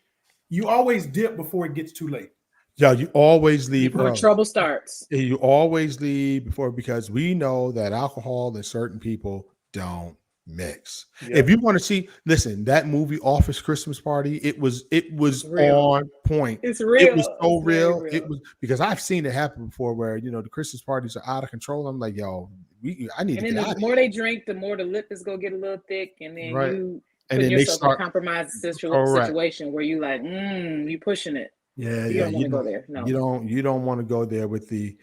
you always dip before it gets too late. Yeah, you always leave before trouble starts. You always leave before, because we know that alcohol and certain people don't mix. Yeah. If you want to see, listen, that movie Office Christmas Party, it was real. on point. It's real. It was so It's very real. real. It was, because I've seen it happen before where, the Christmas parties are out of control. I'm like, yo, I need And to then get out the more they drink, the more the lip is gonna get a little thick, and then Right. you And put then they yourself in a start compromised correct. situation where you like, you pushing it. Yeah, You yeah. don't want to go there. No. You don't want to go there with the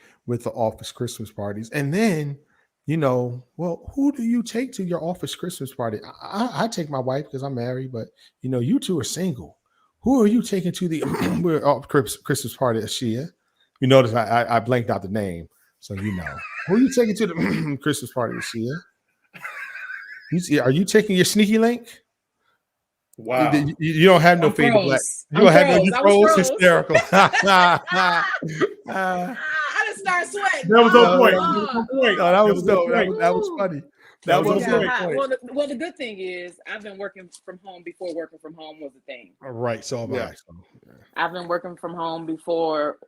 office Christmas parties. And then, well, who do you take to your office Christmas party? I take my wife because I'm married, but you two are single. Who are you taking to the Christmas party, Ashia? You notice I blanked out the name, so who are you taking to the Christmas party, Ashia? Are you taking your sneaky link? Wow. You don't have no I'm fade to black. froze. You don't have no. I'm You froze. froze. Hysterical. I just started sweating. That was on point. No, that was dope. That was funny. That was on point. Well, the good thing is I've been working from home before working from home was a thing. All right. So Yeah. I've been working from home before,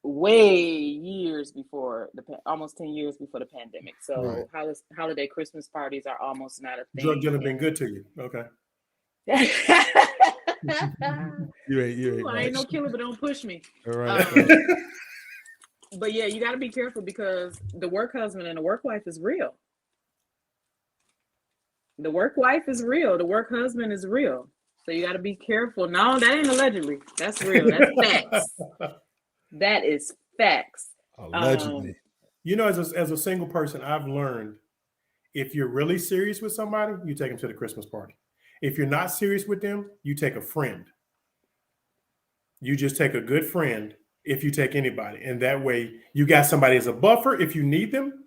years before almost 10 years before the pandemic. So holiday Christmas parties are almost not a thing. Drug dealing been good to you. Okay. You ain't I ain't no killer, but don't push me. All right. But yeah, you got to be careful because the work husband and the work wife is real. The work wife is real. The work husband is real. So you got to be careful. No, that ain't allegedly. That's real. That's facts. That is facts. Allegedly. As a single person, I've learned if you're really serious with somebody, you take them to the Christmas party. If you're not serious with them, you take a friend. You just take a good friend if you take anybody. And that way you got somebody as a buffer if you need them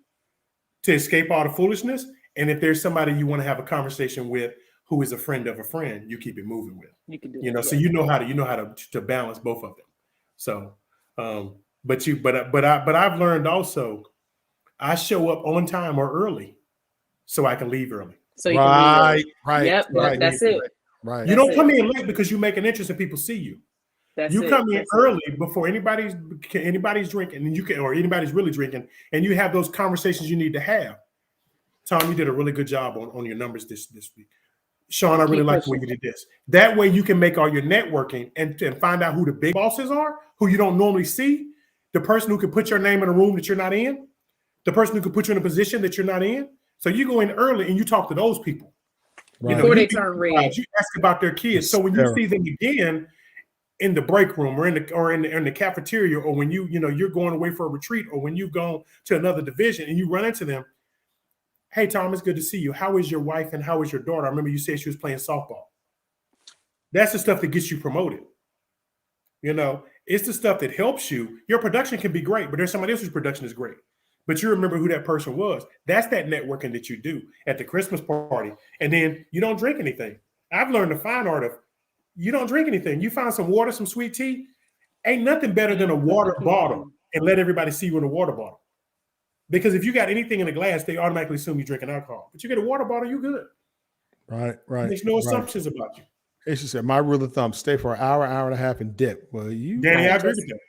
to escape all the foolishness. And if there's somebody you want to have a conversation with who is a friend of a friend, you keep it moving with. You can do that, yeah. So you know how to balance both of them. So but I've learned also I show up on time or early so I can leave early. So you can leave. Right. Yep, right. That's it. Right. You don't come in late because you make an entrance and people see you. You come in early before anybody's drinking, and or anybody's really drinking, and you have those conversations you need to have. Tom, you did a really good job on your numbers this week. Sean, I really like the way you did this. That way you can make all your networking and find out who the big bosses are, who you don't normally see, the person who can put your name in a room that you're not in, the person who can put you in a position that you're not in. So you go in early and you talk to those people. Right. Before they turn red. You ask about their kids. So when you see them again in the break room or in the cafeteria, or when you're going away for a retreat, or when you go to another division and you run into them, hey Tom, it's good to see you. How is your wife and how is your daughter? I remember you said she was playing softball. That's the stuff that gets you promoted. It's the stuff that helps you. Your production can be great, but there's somebody else's production is great. But you remember who that person was. That's that networking that you do at the Christmas party. And then you don't drink anything. I've learned the fine art of you don't drink anything. You find some water, some sweet tea. Ain't nothing better than a water bottle and let everybody see you in a water bottle. Because if you got anything in a glass, they automatically assume you're drinking alcohol. But you get a water bottle, you good. Right. There's no assumptions about you. It's just my rule of thumb: stay for an hour and a half, and dip. Well, Danny, I agree with that.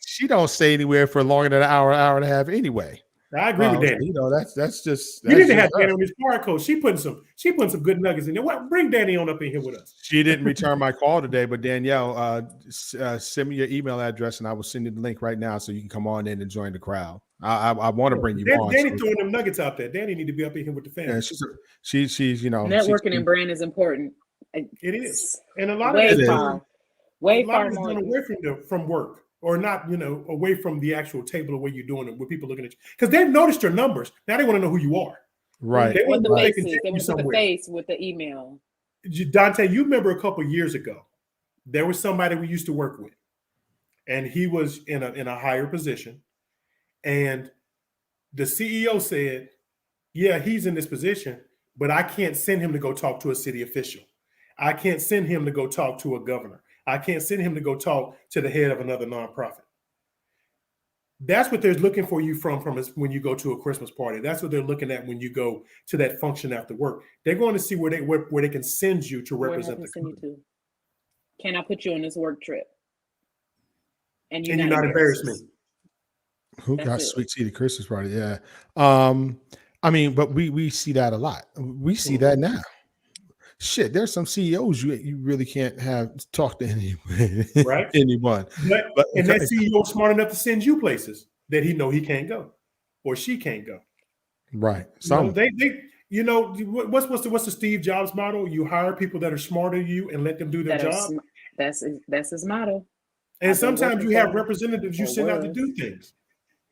She don't stay anywhere for longer than an hour and a half anyway. I agree with Danny. That's just. You need to have Danny on his car code. She putting some good nuggets in there. What? Bring Danny on up in here with us. She didn't return my call today, but Danielle, send me your email address and I will send you the link right now so you can come on in and join the crowd. I want to bring you on. Danny throwing them nuggets out there. Danny need to be up in here with the family. Yeah, she's networking and brand is important. It is, and a lot way of it far more away from work. Or not, away from the actual table, the way you're doing it, with people looking at you. Because they've noticed your numbers. Now they want to know who you are. Right. They want the faces. They want to put the face with the email. Dante, you remember a couple years ago, there was somebody we used to work with. And he was in a higher position. And the CEO said, yeah, he's in this position, but I can't send him to go talk to a city official. I can't send him to go talk to a governor. I can't send him to go talk to the head of another nonprofit. That's what they're looking for you from when you go to a Christmas party. That's what they're looking at when you go to that function after work. They're going to see where they can send you to represent the company. Can I put you on this work trip? And you're not embarrass me. Who got sweet tea to Christmas party? Yeah. I mean, but we see that a lot. We see that now. Shit, there's some CEOs you really can't have talk to Right. anyone. But and that CEO is smart enough to send you places that he know he can't go or she can't go. Right. So they what's the Steve Jobs model? You hire people that are smarter than you and let them do their job. That's his motto. And sometimes you have representatives you send out to do things.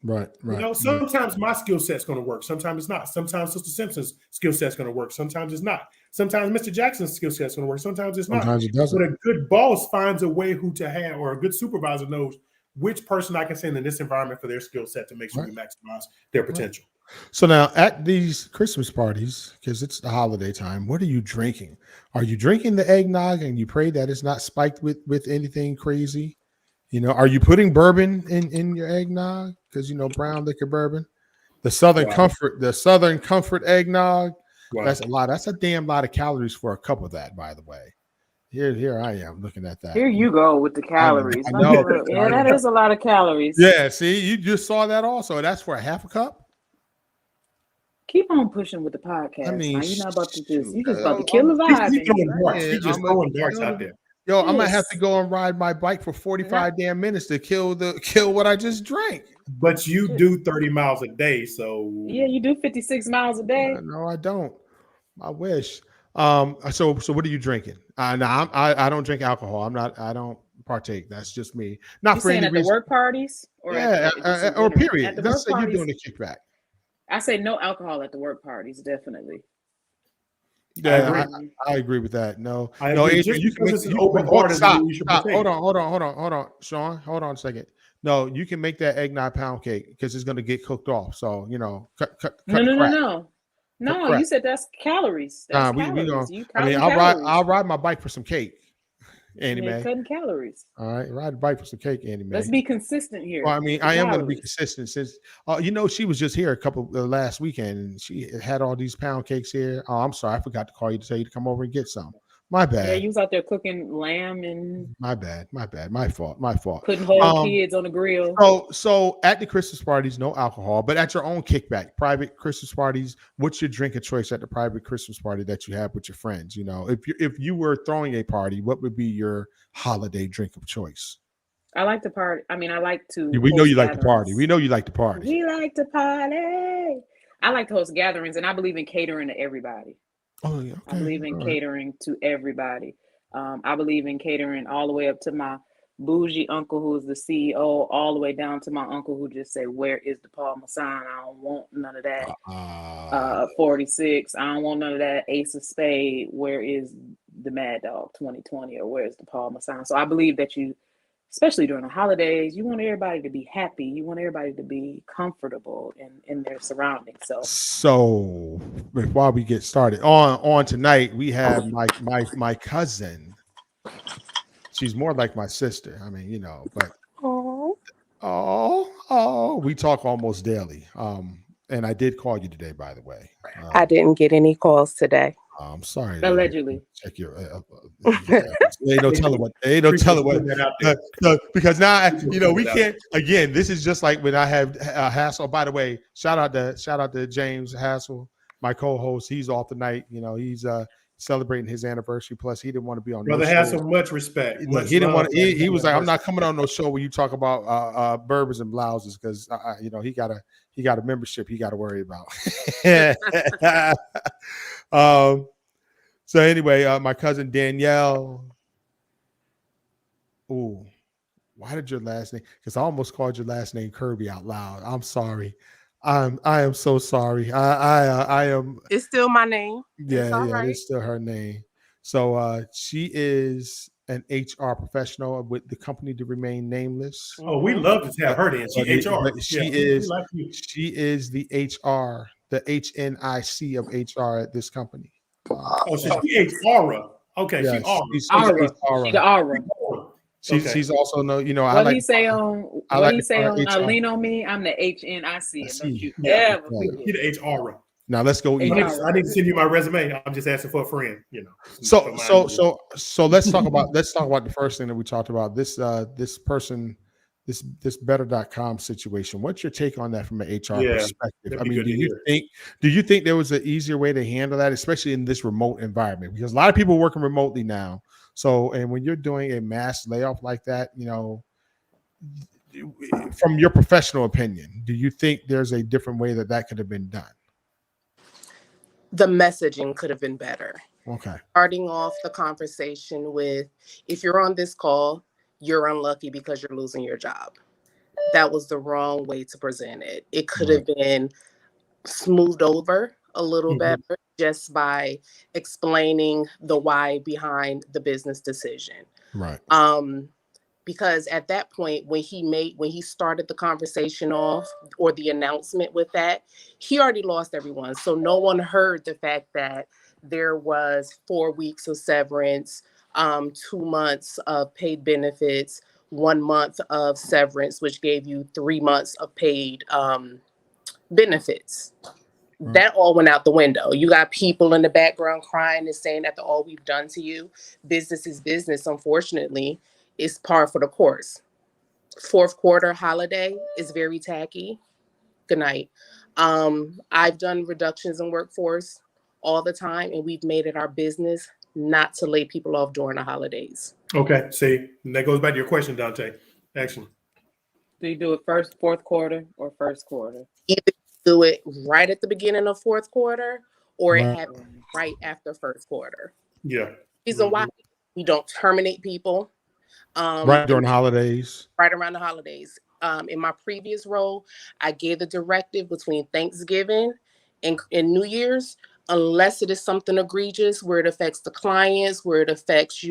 Right. Sometimes my skill set's going to work. Sometimes it's not. Sometimes Sister Simpson's skill set's going to work. Sometimes it's not. Sometimes Mr. Jackson's skill set's going to work. Sometimes it's not. Sometimes it doesn't. But a good boss finds a way who to have, or a good supervisor knows which person I can send in this environment for their skill set to make sure we maximize their potential. So now at these Christmas parties, because it's the holiday time, what are you drinking? Are you drinking the eggnog and you pray that it's not spiked with anything crazy? Are you putting bourbon in your eggnog? Because brown liquor bourbon, the Southern Comfort eggnog. Wow. That's a lot. That's a damn lot of calories for a cup of that, by the way. Here I am looking at that. Here you go with the calories. I know. Yeah, that is a lot of calories. Yeah, see, you just saw that also. That's for a half a cup. Keep on pushing with the podcast. I mean, you're not about to just about to kill the vibe. He's just throwing darts out there. Yo, I might have to go and ride my bike for 45 damn minutes to kill what I just drank. But you do 30 miles a day, so yeah, you do 56 miles a day. No, I don't. I wish. So what are you drinking? No, I don't drink alcohol. I don't partake. That's just me. Not you for any at reason. The work parties, or or period. Let's say you're doing a kickback. I say no alcohol at the work parties, definitely. Yeah, I agree with that. No, Adrian, you can make open bar. Stop. Hold on, Sean. Hold on a second. No, you can make that eggnog pound cake because it's going to get cooked off. So cut No. You said that's calories. That's calories. I'll ride my bike for some cake. Andy Mae. Cutting calories. All right, ride the bike for some cake, Andy Mae. Let's be consistent here. Well, I mean, I am going to be consistent since she was just here last weekend and she had all these pound cakes here. Oh, I'm sorry, I forgot to call you to tell you to come over and get some. My bad. Yeah, you was out there cooking lamb and my bad. My fault. Putting whole kids on the grill. So at the Christmas parties, no alcohol, but at your own kickback, private Christmas parties, what's your drink of choice at the private Christmas party that you have with your friends? If you were throwing a party, what would be your holiday drink of choice? I like to party. I mean, I like to. We know you like to party. We know you like to party. We like to party. I like to host gatherings, and I believe in catering to everybody. Oh, yeah. Okay. I believe in catering to everybody. I believe in catering all the way up to my bougie uncle who's the CEO, all the way down to my uncle who just say, "Where is the Parmesan? I don't want none of that." 46. I don't want none of that. Ace of Spade. Where is the Mad Dog 2020? Or where's the Parmesan? So I believe that you, especially during the holidays, you want everybody to be happy. You want everybody to be comfortable in their surroundings. So while we get started on tonight, we have my cousin. She's more like my sister. I mean, but we talk almost daily. And I did call you today, by the way. I didn't get any calls today. I'm sorry. Allegedly. Check your. Ain't no telling what. Because now we can't. Again, this is just like when I have Hassel. By the way, shout out to James Hassel, my co-host. He's off tonight. He's celebrating his anniversary. Plus, he didn't want to be on. Brother Hassel, much respect. He didn't want. He was like, I'm not coming on no show where you talk about bourbons and blouses because he got a membership he got to worry about. So anyway, my cousin Danielle. Oh, why did your last name? Because I almost called your last name Kirby out loud. I'm sorry. I am so sorry. I am. It's still my name. Yeah, right. It's still her name. So she is an HR professional with the company to remain nameless. Oh, we love to have her in. She is the HR, the HNIC of HR at this company. So she's Aura. Okay, yes, she's Aura. She's Aura. She's also What do you say on Lean on Me? I'm the HNIC. Don't you ever forget. You're the HR. Now let's go eat. I didn't send you my resume. I'm just asking for a friend. So let's talk about the first thing that we talked about. This person this better.com situation. What's your take on that from an HR perspective? I mean, do you think there was an easier way to handle that, especially in this remote environment? Because a lot of people are working remotely now. So, and when you're doing a mass layoff like that, you know, from your professional opinion, do you think there's a different way that could have been done? The messaging could have been better. Okay. Starting off the conversation with, if you're on this call, you're unlucky because you're losing your job. That was the wrong way to present it. It could have been smoothed over a little better just by explaining the why behind the business decision. Right. Because at that point, when he started the conversation off or the announcement with that, he already lost everyone. So no one heard the fact that there was 4 weeks of severance, 2 months of paid benefits, 1 month of severance, which gave you 3 months of paid benefits. That all went out the window. You got people in the background crying and saying that all we've done to you. Business is business, unfortunately. It's par for the course. Fourth quarter holiday is very tacky. Good night. I've done reductions in workforce all the time, and we've made it our business not to lay people off during the holidays. Okay, see, and that goes back to your question, Dante. Action. Do you do it fourth quarter, or first quarter? Either do it right at the beginning of fourth quarter, or it happens right after first quarter. Yeah. Reason why we don't terminate people. Right during the holidays. Right around the holidays. In my previous role, I gave the directive between Thanksgiving and New Year's, unless it is something egregious where it affects the clients, where it affects,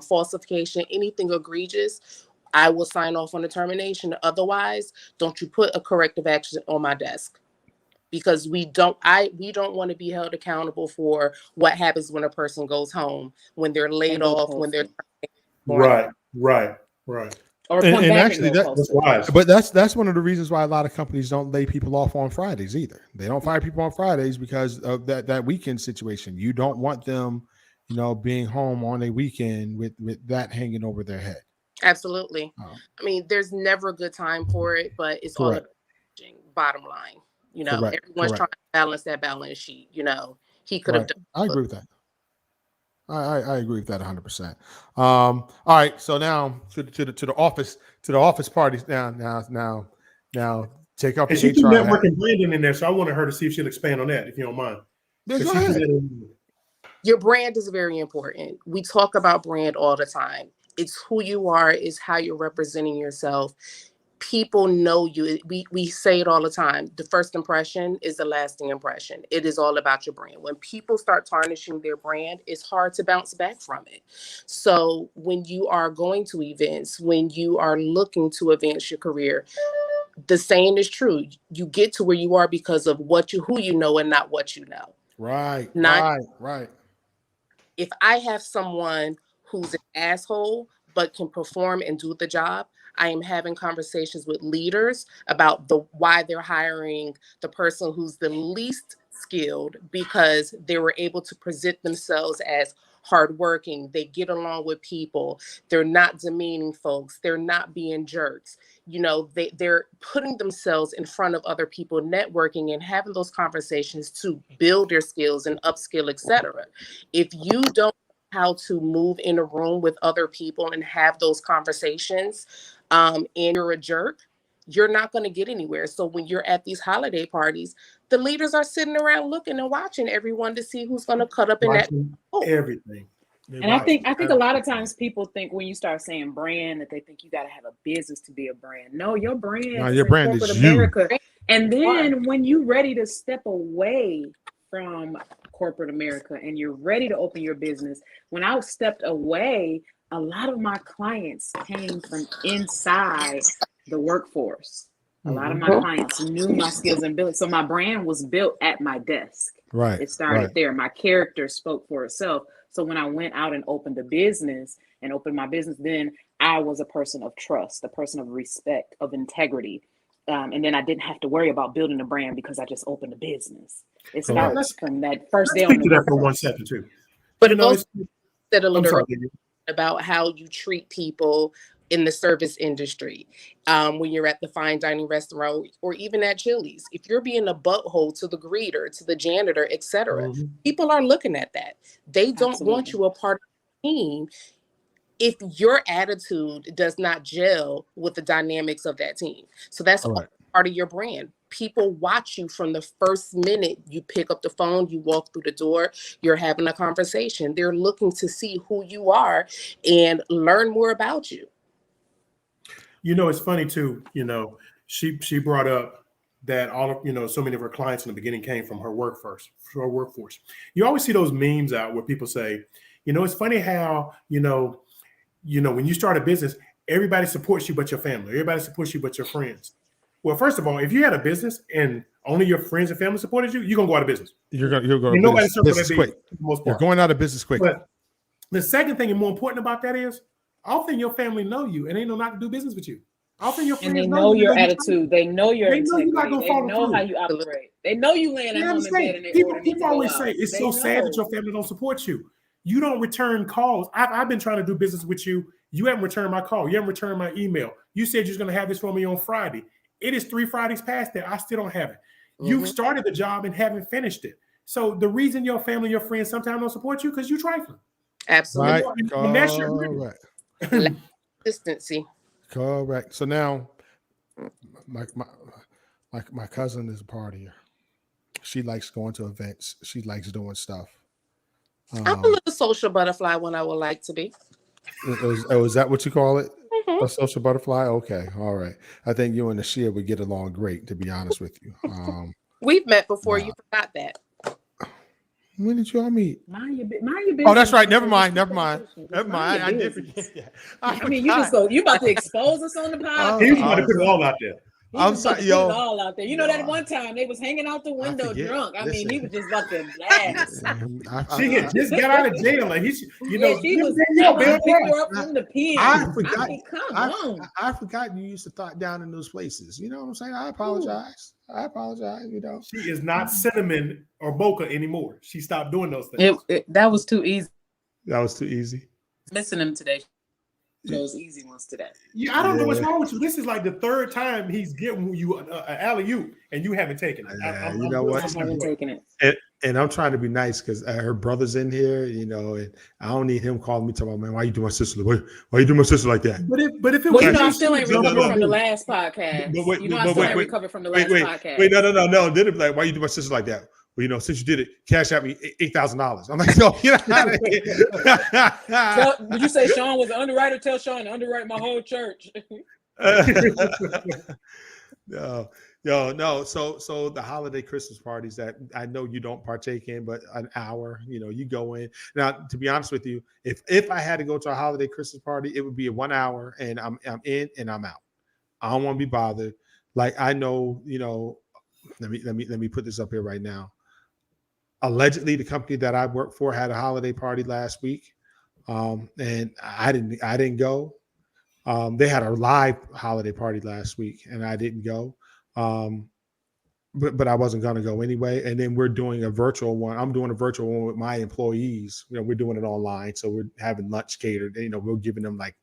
falsification, anything egregious, I will sign off on the termination. Otherwise, don't you put a corrective action on my desk. Because we don't want to be held accountable for what happens when a person goes home, when they're laid off, when they're Right. Or and actually, that's wise. But that's one of the reasons why a lot of companies don't lay people off on Fridays either. They don't fire people on Fridays because of that weekend situation. You don't want them, being home on a weekend with that hanging over their head. Absolutely. I mean, there's never a good time for it, but it's all about bottom line. Everyone's trying to balance that balance sheet. He could have done. I agree with that. I agree with that 100%. All right, so now to the office parties. Now take off and your she HR network and branding in there, so I wanted her to see if she'll expand on that, if you don't mind. Yeah, go ahead. Your brand is very important. We talk about brand all the time. It's who you are, it's how you're representing yourself. People know you. We say it all the time. The first impression is the lasting impression. It is all about your brand. When people start tarnishing their brand, it's hard to bounce back from it. So when you are going to events, when you are looking to advance your career, the saying is true. You get to where you are because of who you know and not what you know. Right. If I have someone who's an asshole but can perform and do the job, I am having conversations with leaders about why they're hiring the person who's the least skilled, because they were able to present themselves as hardworking. They get along with people. They're not demeaning folks. They're not being jerks. They're putting themselves in front of other people, networking and having those conversations to build their skills and upskill, etc. If you don't know how to move in a room with other people and have those conversations, and you're a jerk, you're not going to get anywhere. So when you're at these holiday parties, the leaders are sitting around looking and watching everyone to see who's going to cut up in that. Everything. And I think a lot of times people think when you start saying brand that they think you got to have a business to be a brand. No, your brand is America. And then when you're ready to step away from corporate America and you're ready to open your business, when I stepped away, a lot of my clients came from inside the workforce. A lot of my clients knew my skills and abilities. So my brand was built at my desk. Right. It started there. My character spoke for itself. So when I went out and opened my business, then I was a person of trust, a person of respect, of integrity. And then I didn't have to worry about building a brand because I just opened a business. It starts from that first day on the that for 1 second too. But it also said a little about how you treat people in the service industry, when you're at the fine dining restaurant or even at Chili's, if you're being a butthole to the greeter, to the janitor, etc., people are looking at that. They don't want you a part of the team if your attitude does not gel with the dynamics of that team. So that's part of your brand. People watch you from the first minute you pick up the phone, you walk through the door, you're having a conversation. They're looking to see who you are and learn more about you. You know, it's funny too, she brought up that all of, so many of her clients in the beginning came from her workforce. You always see those memes out where people say, it's funny how, when you start a business, everybody supports you but your family. Everybody supports you but your friends. Well, first of all, if you had a business and only your friends and family supported you, you're gonna go out of business. You're going business quick. You're going out of business quick. But the second thing and more important about that is, often your family know you and they know not to do business with you. Often your friends and they know your attitude. They know your integrity. They know how you through. Operate. They know you laying at home in bed and they people always say it's so sad that your family don't support you. You don't return calls. I've been trying to do business with you. You haven't returned my call. You haven't returned my email. You said you're going to have this for me on Friday. It is 3 Fridays past that. I still don't have it. You've started the job and haven't finished it. So the reason your family, your friends sometimes don't support you because you're trifling. Absolutely. Right. And that's your consistency. Correct. So now, my cousin is a partier. She likes going to events. She likes doing stuff. I'm a little social butterfly when I would like to be. Is that what you call it? A social butterfly? Okay. All right. I think you and Ashia would get along great, to be honest with you. We've met before. You forgot that. When did y'all meet? Mind your business. Oh, that's right. Never mind. I did forget that. I mean, you about to expose us on the podcast. He was about to put it all out there. I'm sorry, yo. All out there. That one time they was hanging out the window drunk. Listen, he was just about to blast. She had just got out of jail, and she was picked her up from the pen. I forgot. Come on. I forgot you used to thought down in those places. You know what I'm saying? I apologize. She is not cinnamon or mocha anymore. She stopped doing those things. That was too easy. That was too easy. Missing him today. Those easy ones today. Yeah, I don't know what's wrong with you. This is like the third time he's giving you an alley-oop and you haven't taken it. You know what? I haven't taken it. And I'm trying to be nice because her brother's in here, and I don't need him calling me talking about, man, why you do my sister? Why you do my sister like that? But if it was, I still ain't recovered from the last podcast. I still ain't recovered from the last podcast. Wait, no. Then it's like, why you do my sister like that? Well, since you did it, cash out me $8,000. I'm like, no, get out of here. Did you say Sean was an underwriter? Tell Sean to underwrite my whole church. No. So the holiday Christmas parties that I know you don't partake in, but an hour, you go in. Now, to be honest with you, if I had to go to a holiday Christmas party, it would be a 1 hour and I'm in and I'm out. I don't want to be bothered. Like I know, let me put this up here right now. Allegedly, the company that I work for had a holiday party last week, and I didn't go. They had a live holiday party last week, and I didn't go. But I wasn't going to go anyway. And then we're doing a virtual one. I'm doing a virtual one with my employees. We're doing it online, so we're having lunch catered. We're giving them like,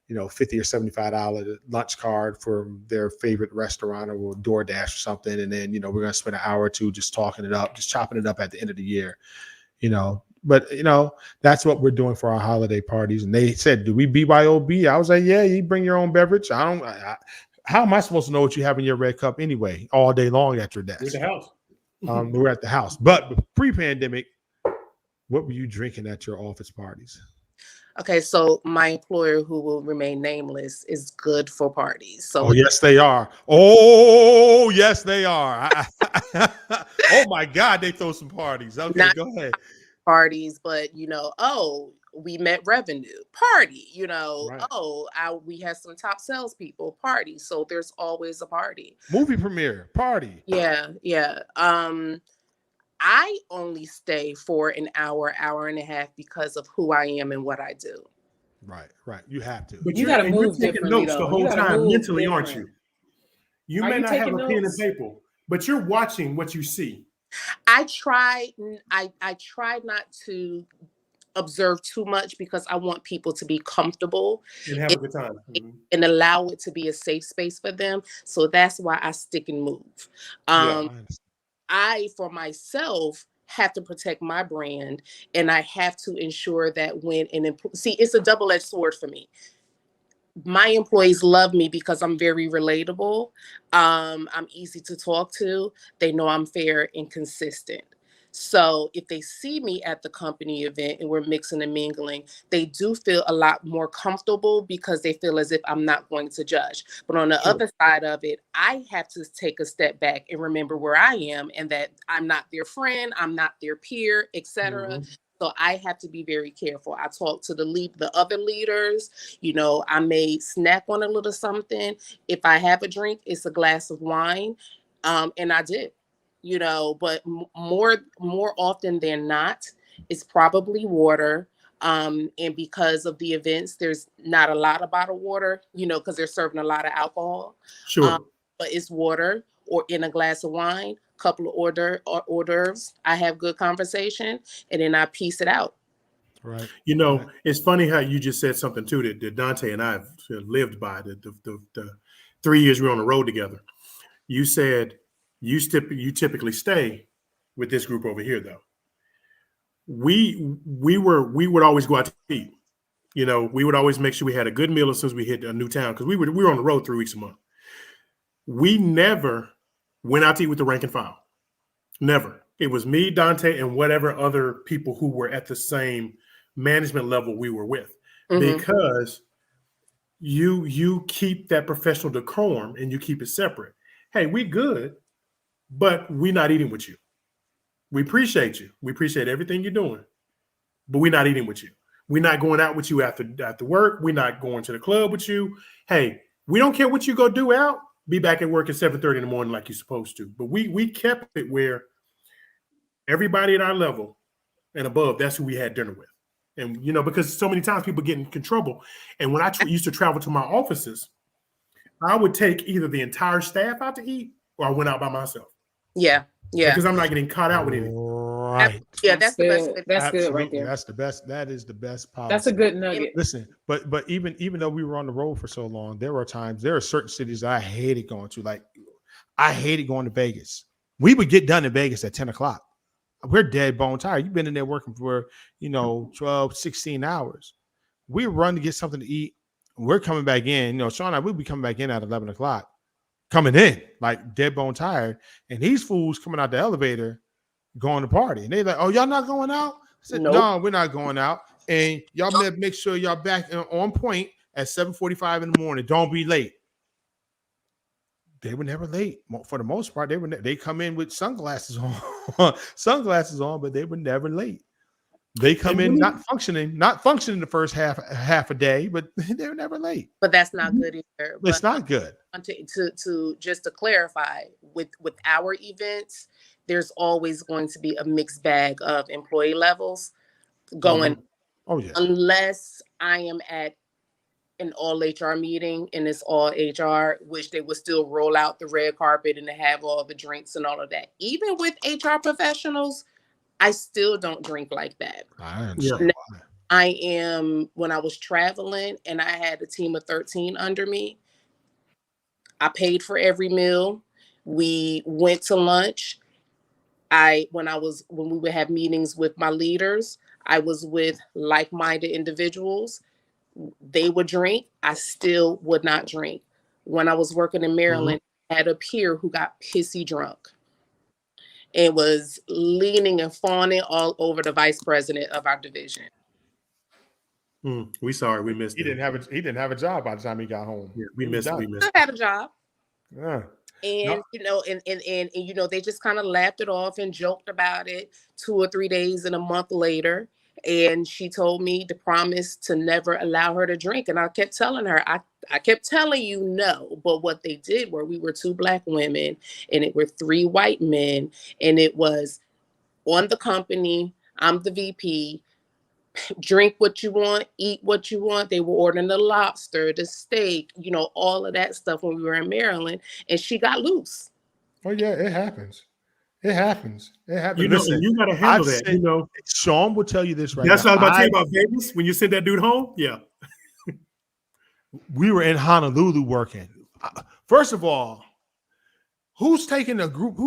$50 or $75 lunch card for their favorite restaurant or DoorDash or something. And then, we're going to spend an hour or two just talking it up, just chopping it up at the end of the year, But, that's what we're doing for our holiday parties. And they said, do we BYOB? I was like, yeah, you bring your own beverage. How am I supposed to know what you have in your red cup anyway, all day long at your desk? We're at the house. We're at the house. But pre-pandemic, what were you drinking at your office parties? Okay, so my employer, who will remain nameless, is good for parties. So yes, they are. Oh, yes, they are. Oh my God, they throw some parties. Okay, go ahead. Parties, but we met revenue party. Right. We had some top salespeople party. So there's always a party. Movie premiere party. Yeah. I only stay for an hour and a half because of who I am and what I do. Right. You have to. But you got to move taking notes the whole time mentally, aren't you? You may not have a pen and paper, but you're watching what you see. I try not to observe too much because I want people to be comfortable And have a good time. and allow it to be a safe space for them. So that's why I stick and move. Yeah. I, for myself, have to protect my brand, and I have to ensure that when see, it's a double-edged sword for me. My employees love me because I'm very relatable. I'm easy to talk to. They know I'm fair and consistent. So if they see me at the company event and we're mixing and mingling, they do feel a lot more comfortable because they feel as if I'm not going to judge. But on the other side of it, I have to take a step back and remember where I am and that I'm not their friend, I'm not their peer, etc. So I have to be very careful. I talk to the other leaders. You know, I may snack on a little something. If I have a drink, it's a glass of wine, and I did. You know, but more often than not, it's probably water. And because of the events, there's not a lot of bottled water. You know, because they're serving a lot of alcohol. Sure. But it's water or in a glass of wine. Couple of hors d'oeuvres. I have good conversation, and then I piece it out. Right. You know, it's funny how you just said something too that Dante and I have lived by the 3 years we were on the road together. You said you typically stay with this group over here, though. We would always go out to eat. You know, we would always make sure we had a good meal as soon as we hit a new town because we were on the road 3 weeks a month. We never went out to eat with the rank and file. Never. It was me, Dante, and whatever other people who were at the same management level we were with, because you keep that professional decorum and you keep it separate. Hey, we good, but we're not eating with you. We appreciate you. We appreciate everything you're doing, but we're not eating with you. We're not going out with you after work. We're not going to the club with you. Hey, we don't care what you go do out. Be back at work at 7:30 in the morning like you're supposed to. But we kept it where everybody at our level and above, that's who we had dinner with. And, you know, because so many times people get in trouble. And when I used to travel to my offices, I would take either the entire staff out to eat or I went out by myself. Yeah. Because I'm not getting caught out with anything. Right. Yeah, that's the best. That's good right there. That's the best. That is the best policy. That's a good nugget. Listen, but even though we were on the road for so long, there are certain cities I hated going to. Like, I hated going to Vegas. We would get done in Vegas at 10 o'clock. We're dead bone tired. You've been in there working for, 12, 16 hours. We run to get something to eat. We're coming back in. Sean and I, we'll be coming back in at 11 o'clock. Coming in, like dead bone tired. And these fools coming out the elevator going to party. And they're like, oh, y'all not going out? I said, Nope. No, we're not going out. And y'all better make sure y'all back on point at 7:45 in the morning. Don't be late. They were never late. For the most part, they come in with sunglasses on, but they were never late. They come in not functioning the first half a day, but they were never late. But that's not good either. It's not good. To just to clarify, with our events, there's always going to be a mixed bag of employee levels going. Oh yeah. Unless I am at an all HR meeting and it's all HR, which they would still roll out the red carpet and they have all the drinks and all of that. Even with HR professionals, I still don't drink like that. I am, when I was traveling and I had a team of 13 under me, I paid for every meal. We went to lunch. When we would have meetings with my leaders, I was with like-minded individuals. They would drink. I still would not drink. When I was working in Maryland, I had a peer who got pissy drunk and was leaning and fawning all over the vice president of our division. We sorry, we missed. He didn't have a job by the time he got home. Yeah, we missed. Still had a job. Yeah. And and they just kind of laughed it off and joked about it 2 or 3 days and a month later. And she told me to promise to never allow her to drink. And I kept telling her, I kept telling you no. But what they did we were 2 Black women and it were 3 white men. And it was on the company. I'm the VP. Drink what you want, eat what you want. They were ordering the lobster, the steak, all of that stuff when we were in Maryland. And she got loose. Oh, yeah, it happens. It happens. It happens. You know, Listen, and you got to handle I've that. sent- You know, Sean will tell you this right that's now. what I was about to tell you about Vegas when you sent that dude home. Yeah, We were in Honolulu working. First of all, who's taking a group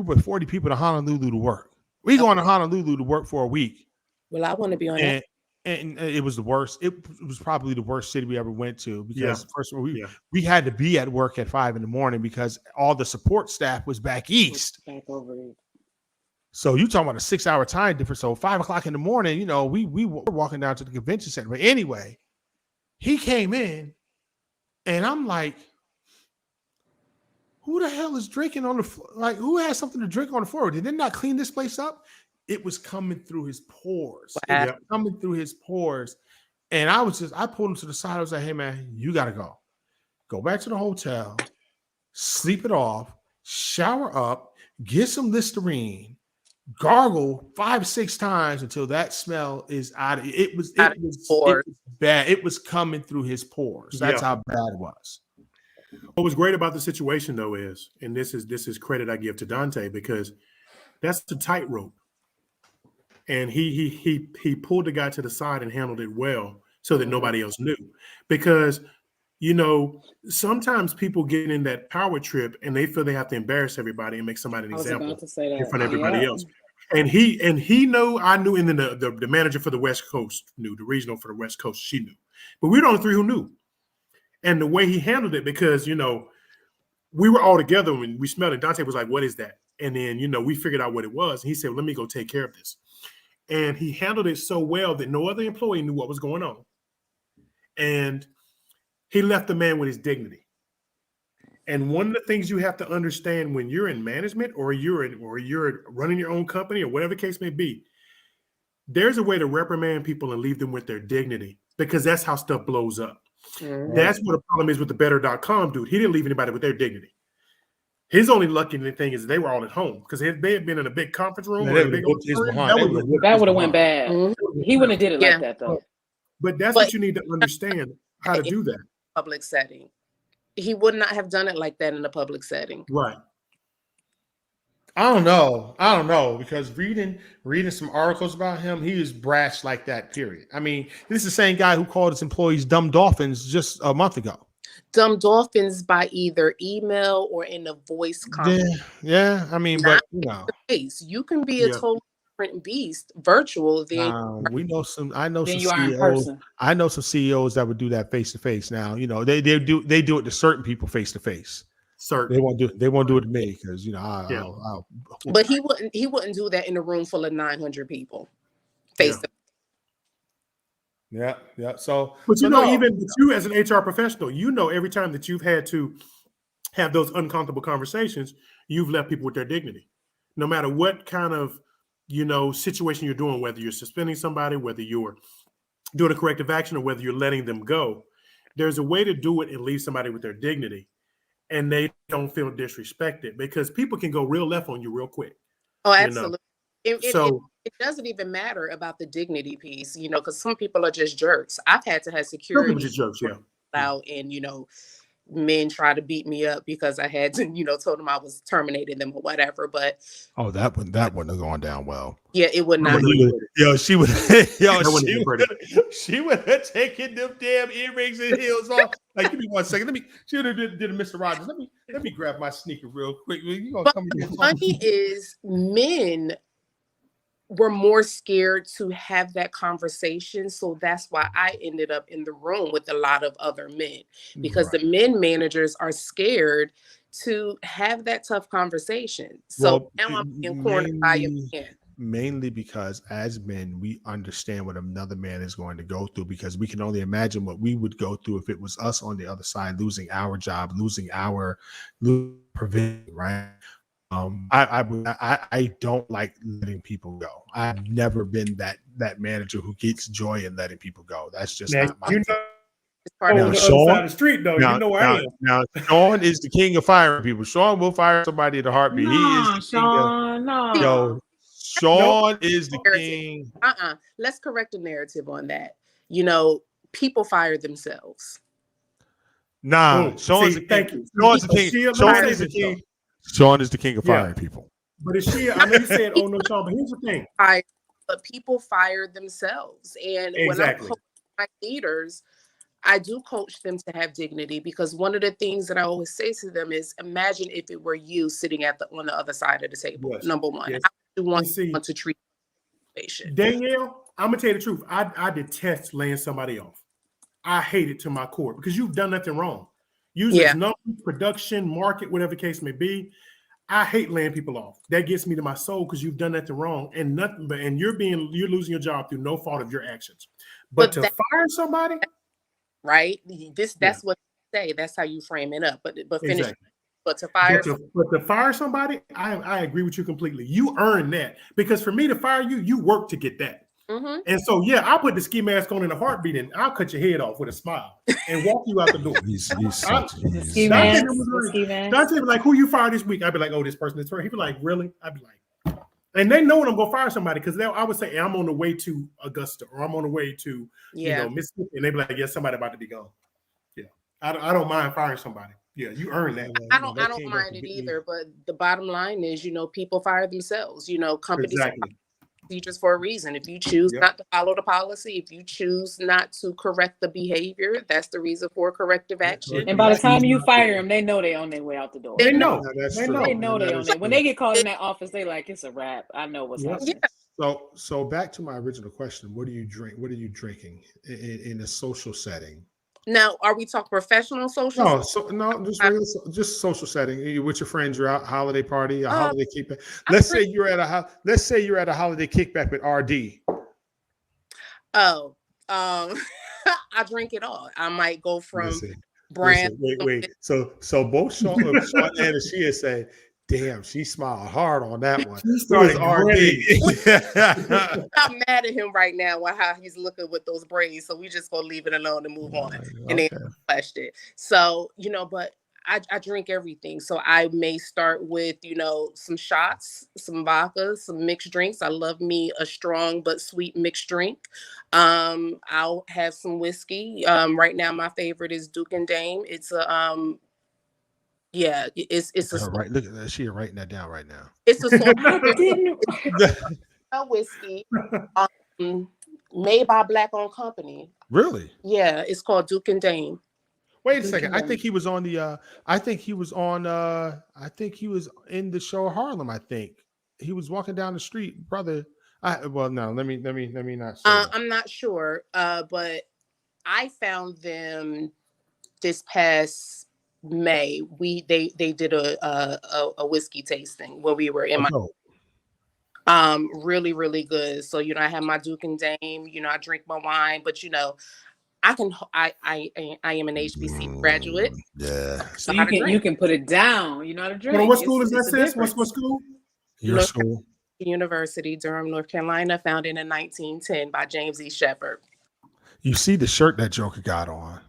of 40 people to Honolulu to work? We going to Honolulu to work for a week. Well, I want to be on that. And it was the worst. It was probably the worst city we ever went to because first of all, Yeah. we had to be at work at 5 a.m. because all the support staff was back east. Back over it. So you talking about a 6-hour time difference. So 5 o'clock in the morning, you know, we were walking down to the convention center. But anyway, he came in and I'm like, who the hell is drinking on the floor? Like, who has something to drink on the floor? Did they not clean this place up? It was coming through his pores. Wow. It was coming through his pores. And I pulled him to the side. I was like, hey, man, you got to go. Go back to the hotel, sleep it off, shower up, get some Listerine, gargle 5-6 times until that smell is out of it. It was bad. It was coming through his pores. That's how bad it was. what was great about the situation though is, and this is credit I give to Dante because that's the tightrope. And he pulled the guy to the side and handled it well so that nobody else knew. Because, you know, sometimes people get in that power trip and they feel they have to embarrass everybody and make somebody an example in front of everybody else. And he knew, I knew, and then the manager for the West Coast knew, the regional for the West Coast, she knew. But we were the only three who knew. And the way he handled it, because, you know, we were all together when we smelled it. Dante was like, what is that? And then, you know, we figured out what it was. And he said, well, let me go take care of this. And he handled it so well that no other employee knew what was going on. And he left the man with his dignity. And one of the things you have to understand when you're in management or you're running your own company or whatever the case may be, there's a way to reprimand people and leave them with their dignity because that's how stuff blows up. Mm-hmm. That's what the problem is with the better.com dude. He didn't leave anybody with their dignity. His only lucky thing is they were all at home because they had been in a big conference room. That would have went bad. Mm-hmm. He wouldn't have did it like that though. But that's what you need to understand how to do that. Public setting. He would not have done it like that in a public setting. Right. I don't know because reading some articles about him, he is brash like that, period. I mean, this is the same guy who called his employees dumb dolphins just a month ago. Dumb dolphins by either email or in a voice comment. Yeah. I mean, but you know, you can be a totally different beast virtual. We know some. I know some CEOs. I know some CEOs that would do that face to face. Now, you know, they do it to certain people face to face. Certain. They won't do it to me because you know. But he wouldn't do that in a room full of 900 people face to face. Yeah. So, but you know, even you as an HR professional, you know, every time that you've had to have those uncomfortable conversations, you've left people with their dignity. No matter what kind of, you know, situation you're doing, whether you're suspending somebody, whether you're doing a corrective action, or whether you're letting them go, there's a way to do it and leave somebody with their dignity, and they don't feel disrespected because people can go real left on you real quick. Oh, absolutely. It doesn't even matter about the dignity piece, you know, because some people are just jerks. I've had to have security just jerks, out, and you know, men try to beat me up because I had to, you know, told them I was terminating them or whatever. But that wouldn't have gone down well. Yeah, it would not. She would have taken them damn earrings and heels off. Like, give me 1 second. She would have did a Mr. Rogers. Let me grab my sneaker real quick. The funny is, men were more scared to have that conversation. So that's why I ended up in the room with a lot of other men, because the men managers are scared to have that tough conversation. So now I'm being cornered by a man. Mainly because as men, we understand what another man is going to go through, because we can only imagine what we would go through if it was us on the other side, losing our job, losing our provision, right? I don't like letting people go. I've never been that manager who gets joy in letting people go. That's just not my thing. Now, Sean, side of the street, though. Now, you know where I am. Now, Sean is the king of firing people. Sean will fire somebody at a heartbeat. He is Sean. Sean is the king. Let's correct the narrative on that. You know, people fire themselves. Nah, Sean's the king. Sean's the king. Sean is the king of firing people. But is she? I know you said, "Oh no, Sean," but here's the thing. But people fire themselves, and when I Exactly. coach my leaders, I do coach them to have dignity, because one of the things that I always say to them is, imagine if it were you sitting on the other side of the table. Yes. Number one, Yes. how would you want And see, someone to treat the patient? Danielle, I'm gonna tell you the truth. I detest laying somebody off. I hate it to my core, because you've done nothing wrong. Usually Yeah. it's numbers, production, market, whatever the case may be. I hate laying people off. That gets me to my soul, because you've done nothing wrong, and you're losing your job through no fault of your actions. But to fire somebody, right? That's what they say. That's how you frame it up. But finish. exactly. But to fire, but to fire somebody, I agree with you completely. You earn that, because for me to fire you, you work to get that. mm-hmm. And so, yeah, I'll put the ski mask on in a heartbeat, and I'll cut your head off with a smile and walk you out the door. Dante be like, "Who you fired this week?" I'd be like, "Oh, this person is fired." He'd be like, "Really?" I'd be like, and they know when I'm gonna fire somebody, because I would say, hey, "I'm on the way to Augusta," or "I'm on the way to Mississippi," and they'd be like, "Yeah, somebody about to be gone." Yeah, I don't mind firing somebody. Yeah, you earn that. I don't mind it either. But the bottom line is, people fire themselves. Companies. Exactly. Procedures for a reason. If you choose not to follow the policy, if you choose not to correct the behavior, that's the reason for corrective action. And by the time you fire them, they know they're on their way out the door. They know. They know they're on there. When they get called in that office, they like, it's a wrap. I know what's happening. Yeah. So back to my original question: what do you drink? What are you drinking in a social setting? Now, are we talking professional social? No, just regular, just social setting. You with your friends, you're out, holiday party, a holiday kickback. Let's say you're at a holiday kickback with RD. Oh, I drink it all. I might go from brand. Wait. So both Sean and Ashia say, "Damn, she smiled hard on that one." I'm mad at him right now with how he's looking with those braids. So we just gonna leave it alone and move on. And then flashed it. So, but I drink everything. So I may start with, some shots, some vodka, some mixed drinks. I love me a strong but sweet mixed drink. I'll have some whiskey. Right now my favorite is Duke and Dame. It's a it's a right. Look at that. She writing that down right now. It's a whiskey made by a Black-owned company. Really? Yeah, it's called Duke and Dame. Wait a second. I think he was on the. I think he was in the show Harlem. I think he was walking down the street, brother. Let me not say. I'm not sure, but I found them this past May. They did a whiskey tasting where we were in really, really good. So, I have my Duke and Dame, I drink my wine, but I am an HBC graduate. Yeah. So you can put it down. You know how to drink. Well, what school is that, sis? What school? Your school? University, Durham, North Carolina, founded in 1910 by James E. Shepard. You see the shirt that Joker got on.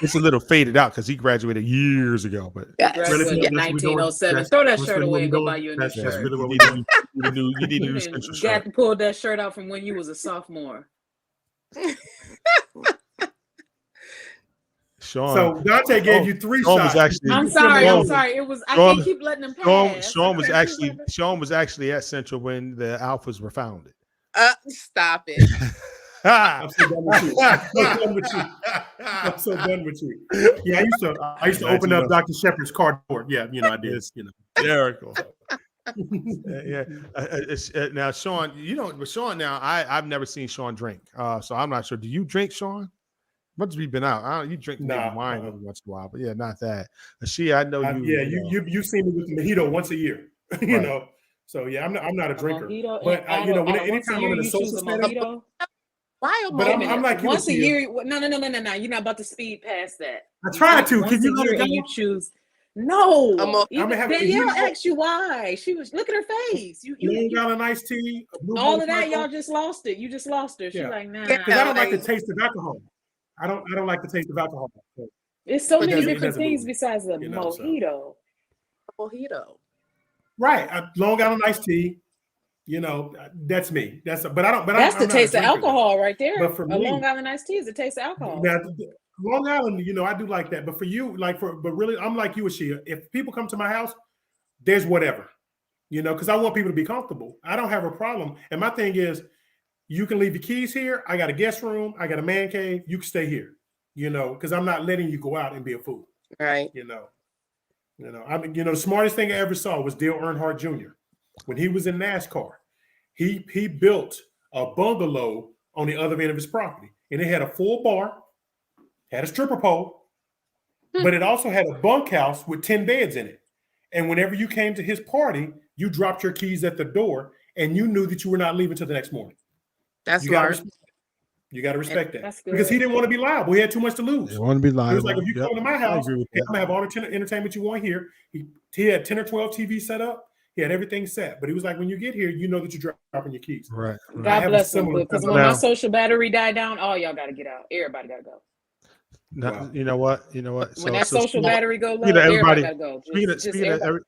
It's a little faded out because he graduated years ago, but graduated in 1907. Throw that shirt away and go buy you a new shirt. That's really what we do. You need a new Central shirt. You got to pull that shirt out from when you was a sophomore. Sean. So Dante gave you 3 shots. I'm sorry. It was I can't keep letting them pass. Sean was actually at Central when the Alphas were founded. Stop it. I'm so done with you. I'm so done with you. Yeah, I used to open up Dr. Shepard's cardboard. Yeah, I did. Hysterical. Now, Sean, Sean. Now, I've never seen Sean drink, so I'm not sure. Do you drink, Sean? Once we've been out, you drink wine every once in a while, but yeah, not that. I know you. You've seen me with the mojito once a year. You know, so yeah, I'm not a drinker. But anytime I'm in a social setting. Why? But I'm like once a year. No. You're not about to speed past that. I try to. Can you let it go? And you choose. No. Danielle asked you why. She was look at her face. You got an iced tea. All of that, y'all just lost it. You just lost her. She's like, nah. Because I don't like the taste of alcohol. I don't like the taste of alcohol. So. It's so many different things besides the mojito. Mojito. Right. Long Island iced tea. That's me. That's the taste of alcohol right there. But for me, Long Island iced tea is the taste of alcohol. Now, Long Island, I do like that. But for you, but really, I'm like you, Ashia. If people come to my house, there's whatever. because I want people to be comfortable. I don't have a problem. And my thing is, you can leave your keys here. I got a guest room. I got a man cave. You can stay here, because I'm not letting you go out and be a fool. Right. The smartest thing I ever saw was Dale Earnhardt Jr. When he was in NASCAR. He built a bungalow on the other end of his property, and it had a full bar, had a stripper pole, but it also had a bunkhouse with 10 beds in it. And whenever you came to his party, you dropped your keys at the door, and you knew that you were not leaving till the next morning. That's smart. smart. You got to respect that. That's good. Because he didn't want to be liable. He had too much to lose. They want to be He liable. was like, if you come to my house, I agree with I'm that. going to have all the entertainment you want here. He had 10 or 12 TVs set up. He had everything set. But he was like, when you get here, you know that you're dropping your keys. Right. God bless him. Because when my Now- social battery died down, all y'all got to get out. Everybody got to go. Now, Wow. You know what? When that social battery go low, everybody everybody got to go.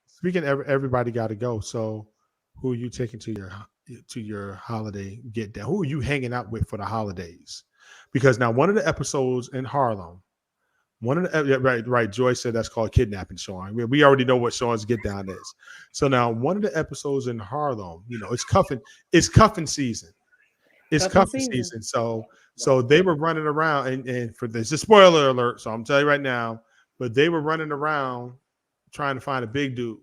Speaking of everybody got to go. So, who are you taking to your holiday get down? Who are you hanging out with for the holidays? Because now one of the episodes in Harlem, right. Joyce said that's called kidnapping, Sean. We already know what Sean's get down is. So now one of the episodes in Harlem, it's cuffing season. It's cuffing season. So they were running around, and for this, a spoiler alert. So I'm telling you right now, but they were running around trying to find a big dude.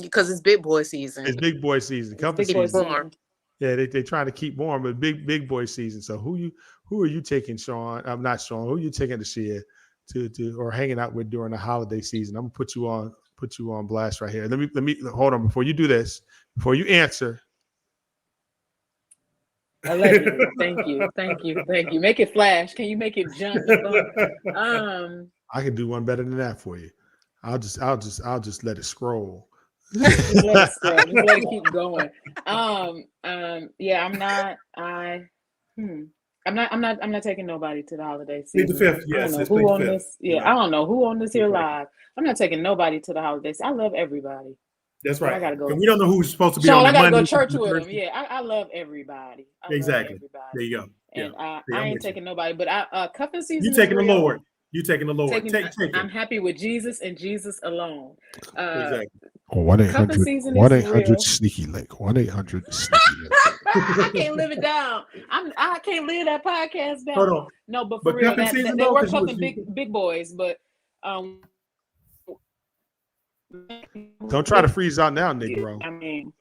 Because it's big boy season. It's big boy season. Cuffing big boy season. Warm. Yeah, they trying to keep warm, but big boy season. So who are you taking, Sean? I'm not Sean. Who are you taking this year to or hanging out with during the holiday season? I'm gonna put you on blast right here. Let me hold on before you do this. Before you answer. Allegedly. Thank you. Make it flash. Can you make it jump? I can do one better than that for you. I'll just let it scroll. Just let it scroll. Just let it keep going. Yeah, I'm not taking nobody to the holiday Plead season. the fifth. Yes, I it's don't know who plead on the this. fifth. Yeah, I don't know who on this here live. I'm not taking nobody to the holidays. I love everybody. That's right. I gotta go. And we don't know who's supposed to be Sean, on the I gotta Monday. go church with them. Yeah, I love everybody. Exactly. Love everybody. There you go. And Yeah, I I'm ain't with you. taking nobody. But cuffing season. You taking the is real. Lord. You taking the Lord. Take it. I'm happy with Jesus and Jesus alone. Exactly. 1-800 sneaky link. 1-800 sneaky link. I can't live it down. I can't live that podcast down. Hold on. No, but for But real, cuffing they season, were though, 'cause you cuffing was- big boys, but Don't try to freeze out now, Negro. I mean,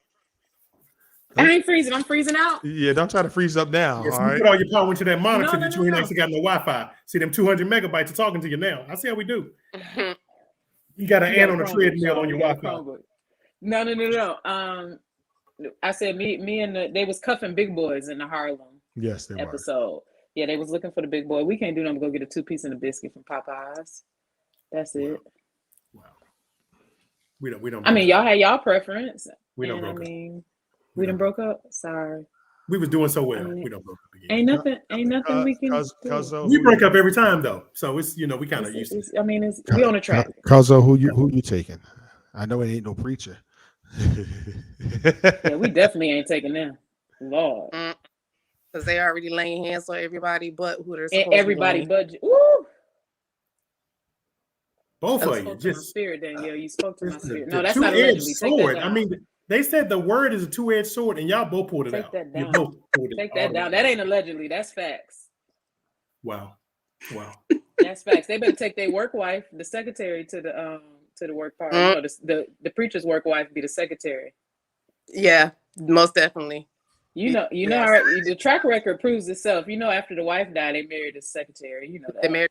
I ain't freezing. I'm freezing out. Yeah, don't try to freeze up now. Yes, all you right. put all your power into that monitor No, that you ain't actually got no Wi-Fi. See them 200 megabytes are talking to you now. I see how we do. You got an ant on a treadmill on your Wi-Fi. No. I said me and they was cuffing big boys in the Harlem Yes, they were. episode. Yeah, they was looking for the big boy. We can't do nothing but go get a 2-piece and a biscuit from Popeyes. That's it. Wow. We don't. I mean, y'all had y'all preference. We don't and broke up. we done broke up. Sorry. We was doing so well. I mean, We don't broke up again. Ain't nothing we can do. We break up every time though, so it's we kind of used to it. I mean, we on a track. Cuzzo, who you taking? I know it ain't no preacher. Yeah, we definitely ain't taking them. Lord. Because they already laying hands on everybody but who they're supposed And everybody to be. budget. Woo! Both You of spoke you to my just spirit, Danielle. You spoke to my it's spirit. the No, that's not two-edged allegedly. Take sword. that I down. mean, they said the word is a two-edged sword, and y'all both pulled it Take out. that You down. both pulled it Take all that the down. way That ain't allegedly. That's facts. Wow. That's facts. They better take their work wife, the secretary, to the work party. You know, the preacher's work wife be the secretary. Yeah, most definitely. You know, Yes. all right, the track record proves itself. You know, after the wife died, they married the secretary. You know that. They married.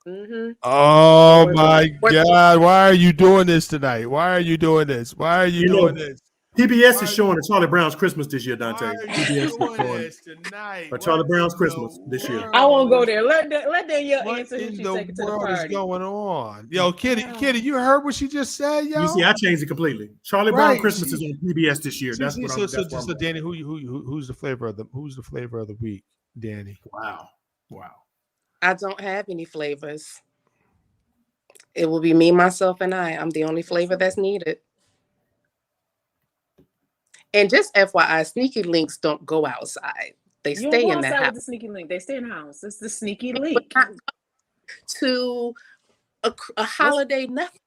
Mm-hmm. Oh my God! Why are you doing this tonight? Why are you doing this? Why are you doing this? PBS is showing a Charlie Brown's Christmas this year, Dante. Why are PBS you is doing showing this tonight? a Charlie What Brown's in Christmas the this year. I won't go world? there. Let Danielle What answer who in she's the taking to the world is party. going on? Yo, Kitty, you heard what she just said, yo? You see, I changed it completely. Charlie Brown Right, Christmas is on PBS this year. That's what I'm. So Danny, who's the flavor of the week, Danny? Wow. I don't have any flavors. It will be me, myself, and I. I'm the only flavor that's needed. And just FYI, sneaky links don't go outside. They You stay don't go in the outside house. with the sneaky link. They stay in the house. It's the sneaky But link. not to a holiday, nothing.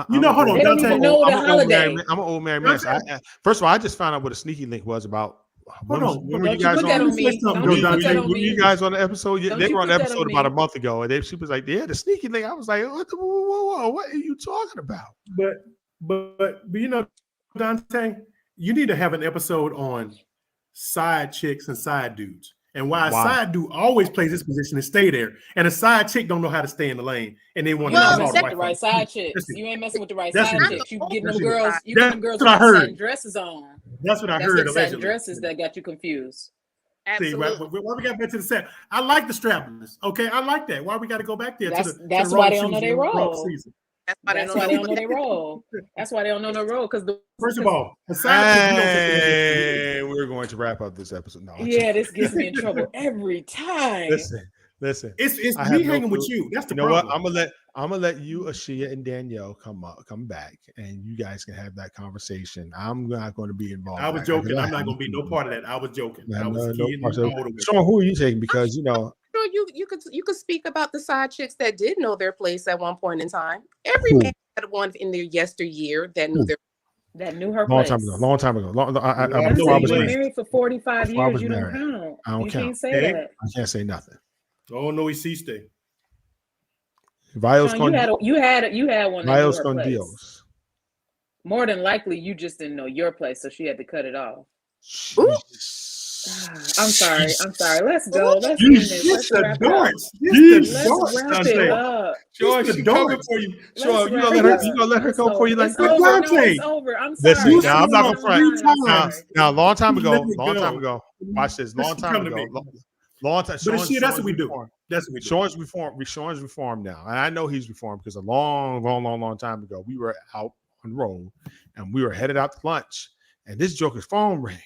You know, hold on, They don't Dante. even know the I'm holiday. an old married man. So first of all, I just found out what a sneaky link was about. Hold on. When were Don't you you guys put that on? on me. Don't Were you put that on Were me. you guys on the episode? Don't They you were on put the that on episode about a me. month ago, and she was like, "Yeah, the sneaky link." I was like, "Whoa, what are you talking about?" But you know, Dante, you need to have an episode on side chicks and side dudes, and why a side dude always plays this position and stay there, and a side chick don't know how to stay in the lane, and they want You to ain't know messing the with the right side chicks. You ain't messing with the right That's side what- chicks. You getting that's them what- girls. You that's getting them girls what I with heard. satin dresses on. That's what I That's heard. them satin Allegedly, dresses that got you confused. See, why we got back to the set? I like the strapless. Okay, I like that. Why we got to go back there? That's to the why wrong they don't know season, they wrong role. season. That's why That's why they don't know their role. That's why they don't know their role. Because First of all, a side chick, you don't take it. Hey, we're going to wrap up this episode. No, yeah, this gets me in trouble every time. Listen. It's I me have no hanging with clue. you. That's the You know what? problem. I'm gonna let you, Ashia, and Danielle come back, and you guys can have that conversation. I'm not going to be involved. I was joking. I'm not going to be no part of that. I was joking. I was kidding. Sean, who are you taking? Because you know, Sure, you could speak about the side chicks that did know their place at one point in time. Every man had one in their yesteryear that knew their That knew her long place. time ago. Yeah, Before I was you were married. married for 45 Before I years. was You don't married. count. I don't You count. can't say Hey. that. I can't say nothing. Oh no, he ceased it. Vio's Sean, con you had one that knew Vio's her con place. Dios. More than likely, you just didn't know your place, so she had to cut it off. I'm sorry. Let's go. Let's end this. Let's wrap it up. Let's wrap it up. Sean, she coming for you. Sean, you gonna let her come for you like it's that? over. No, it's over. I'm sorry. Listen, now I'm not gonna front. I'm sorry. Now, long time Let ago. me Watch this. Long Listen, time come to ago. me. Long time. But see, that's what we do. That's what we do. Sean's reformed now, and I know he's reformed because a long time ago we were out on the road and we were headed out to lunch, and this joker's phone rang,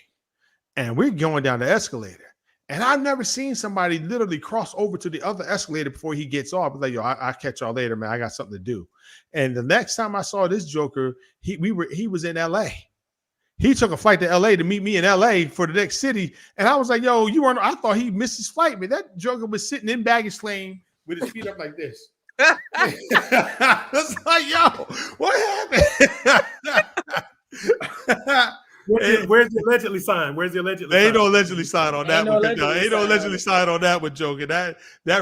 and we're going down the escalator, and I've never seen somebody literally cross over to the other escalator before he gets off. Like, yo, I'll catch y'all later, man. I got something to do. And the next time I saw this joker, he was in LA. He took a flight to LA to meet me in LA for the next city. And I was like, yo, I thought he missed his flight, man. That joker was sitting in baggage claim with his feet up like this. It's like, yo, what happened? Where's the allegedly sign? They ain't no allegedly sign on that Ain't no one. allegedly Ain't no sign. allegedly sign on that one, Joker. That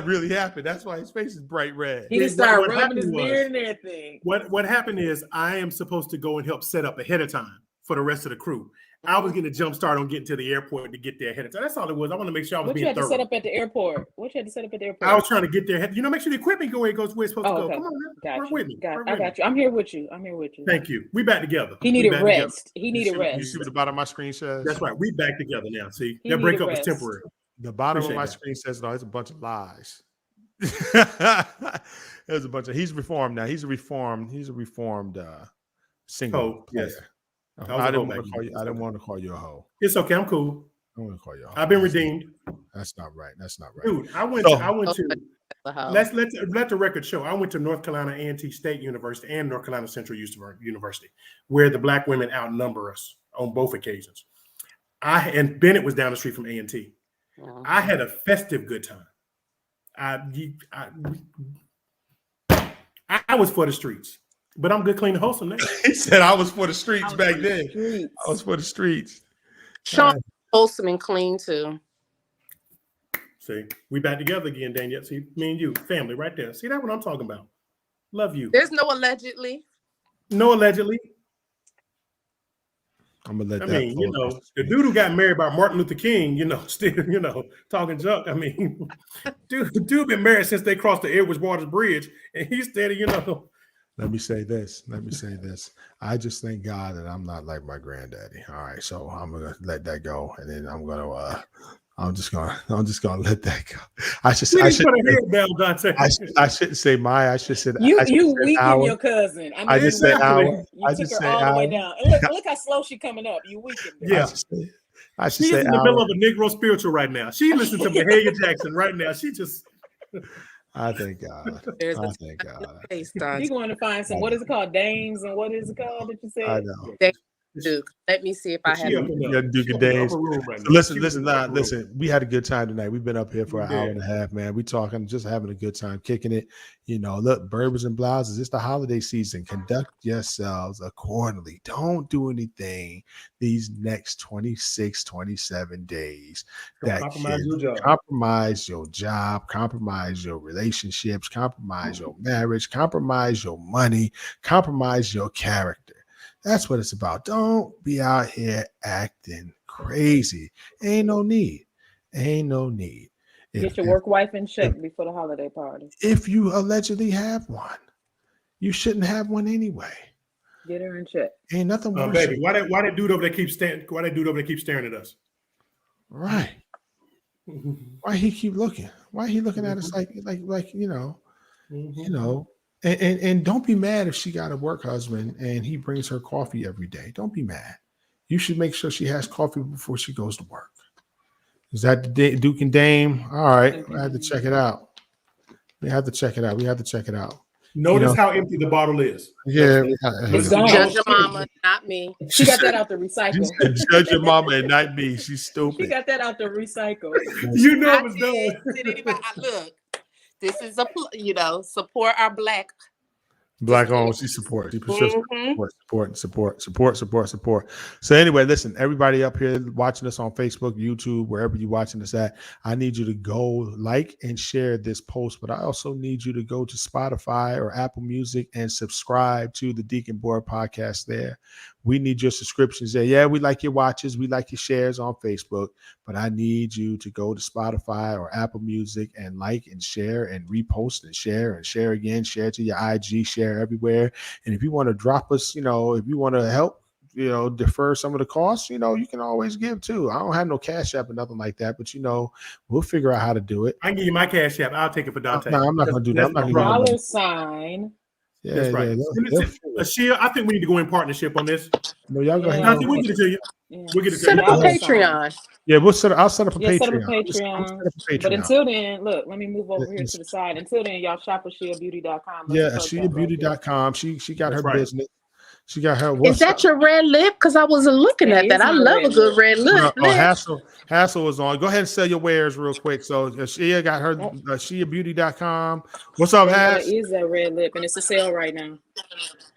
really happened. That's why his face is bright red. He just started What rubbing his happened was- beard and everything. What happened is I am supposed to go and help set up ahead of time for the rest of the crew. I was getting a jump start on getting to the airport to get there ahead of time. That's all it was. I want to make sure I was What you being had to thorough. set up at the airport? What you had to set up at the airport? I was trying to get there. Make sure the equipment goes where it's supposed to go. okay. Come on, man. Got Work you. with me. Work I with got me. you. I'm here with you. Thank you. We back together. He We needed back together. rest. He needed You rest. see what the bottom of my screen says? That's right. We back together now. See, He that needed breakup was rest. temporary. The bottom Appreciate of my that. screen says, no, it's a bunch of lies. There's a bunch of, he's reformed now. He's a reformed single Oh, player. yes. I didn't want to call you a hoe. It's okay. I'm cool. I want to call you a hoe. I've been redeemed. That's not right. That's not right. Dude, I went to let the record show. I went to North Carolina A&T State University and North Carolina Central University, where the black women outnumber us on both occasions. And Bennett was down the street from A&T. I had a festive good time. I was for the streets, but I'm good, clean, and wholesome now. He said I was for the streets back then. I was for the streets. Sean, wholesome and clean too. See, we back together again, Danielle. See, me and you, family right there. See, that's what I'm talking about. Love you. There's no allegedly. No allegedly. I'm gonna let I that. mean, the dude who got married by Martin Luther King, still, talking junk. I mean, dude been married since they crossed the Edwards Waters Bridge, and he's steady, Let me say this. I just thank God that I'm not like my granddaddy. All right, so I'm gonna let that go, and then I'm just gonna let that go. I shouldn't say my. I should say you weaken your cousin. I just said our. You took her all the way down. And look how slow she coming up. You weakened her. Yeah. She's in the middle of a Negro spiritual right now. She listens to Mahalia Jackson right now. She just. I thank God. There's I thank God. You're going to find some. What is it called? Dames and what is it called that you said? I know. Duke. Let me see if I She have. up in Yeah, the, Duke she of up in the Days. upper room right So now. listen, She was listen, in the nah, upper room. listen. We had a good time tonight. We've been up here for an hour Yeah. and a half, man. We talking, just having a good time, kicking it. You know, look, Bourbons and Blouses. It's the holiday season. Conduct yourselves accordingly. Don't do anything these next 26, 27 days Don't that compromise can your job. compromise your job, compromise your relationships, compromise your marriage, compromise your money, compromise your character. That's what it's about. Don't be out here acting crazy. Ain't no need. Ain't no need. Get your work wife in check before the holiday party. If you allegedly have one, you shouldn't have one anyway. Get her in check. Ain't nothing worse. Baby, why that dude over there keeps staring? Why that dude over there keeps staring at us? Right. Why he keep looking? Why he looking at us like you know, and don't be mad if she got a work husband and he brings her coffee every day. Don't be mad. You should make sure she has coffee before she goes to work. Is that the Duke and Dame? All right, I have to check it out. We have to check it out. Notice how empty the bottle is. Yeah, It's gone. Judge your mama, not me. She got that out the She recycle. said, "Judge your mama and not me." She's She stupid. got that out the recycle. You know I it was did. done. Did anybody look? This is support our black. Black owned. She supports. She persistent. Support. So anyway, listen, everybody up here watching us on Facebook, YouTube, wherever you're watching us at, I need you to go like and share this post, but I also need you to go to Spotify or Apple Music and subscribe to the Deacon Board podcast there. We need your subscriptions there. Yeah, we like your watches. We like your shares on Facebook, but I need you to go to Spotify or Apple Music and like and share and repost and share again, share to your IG, share everywhere. And if you want to drop us, if you want to help, defer some of the costs, you can always give too. I don't have no Cash App or nothing like that, but we'll figure out how to do it. I can give you my Cash App. I'll take it for Dante. No, I'm not going to do that. I'm not going to do $. Yeah, that's right. Ashia, I think we need to go in partnership on this. No, y'all go ahead. Dante, we'll get it to you. Yeah. We'll get it to Set you. up a Patreon. Yeah, I'll set up a Patreon. Set up a Patreon. But until then, look, let me move over here to the side. Until then, y'all shop at ShiaBeauty.com. Yeah, ShiaBeauty.com. She got her business. She got her. Is that your red lip? Because I wasn't looking at that. I love a good red lip. Hassel was on. Go ahead and sell your wares real quick. So Shia got her ShiaBeauty.com. What's up, Hass? That is a red lip, and it's a sale right now.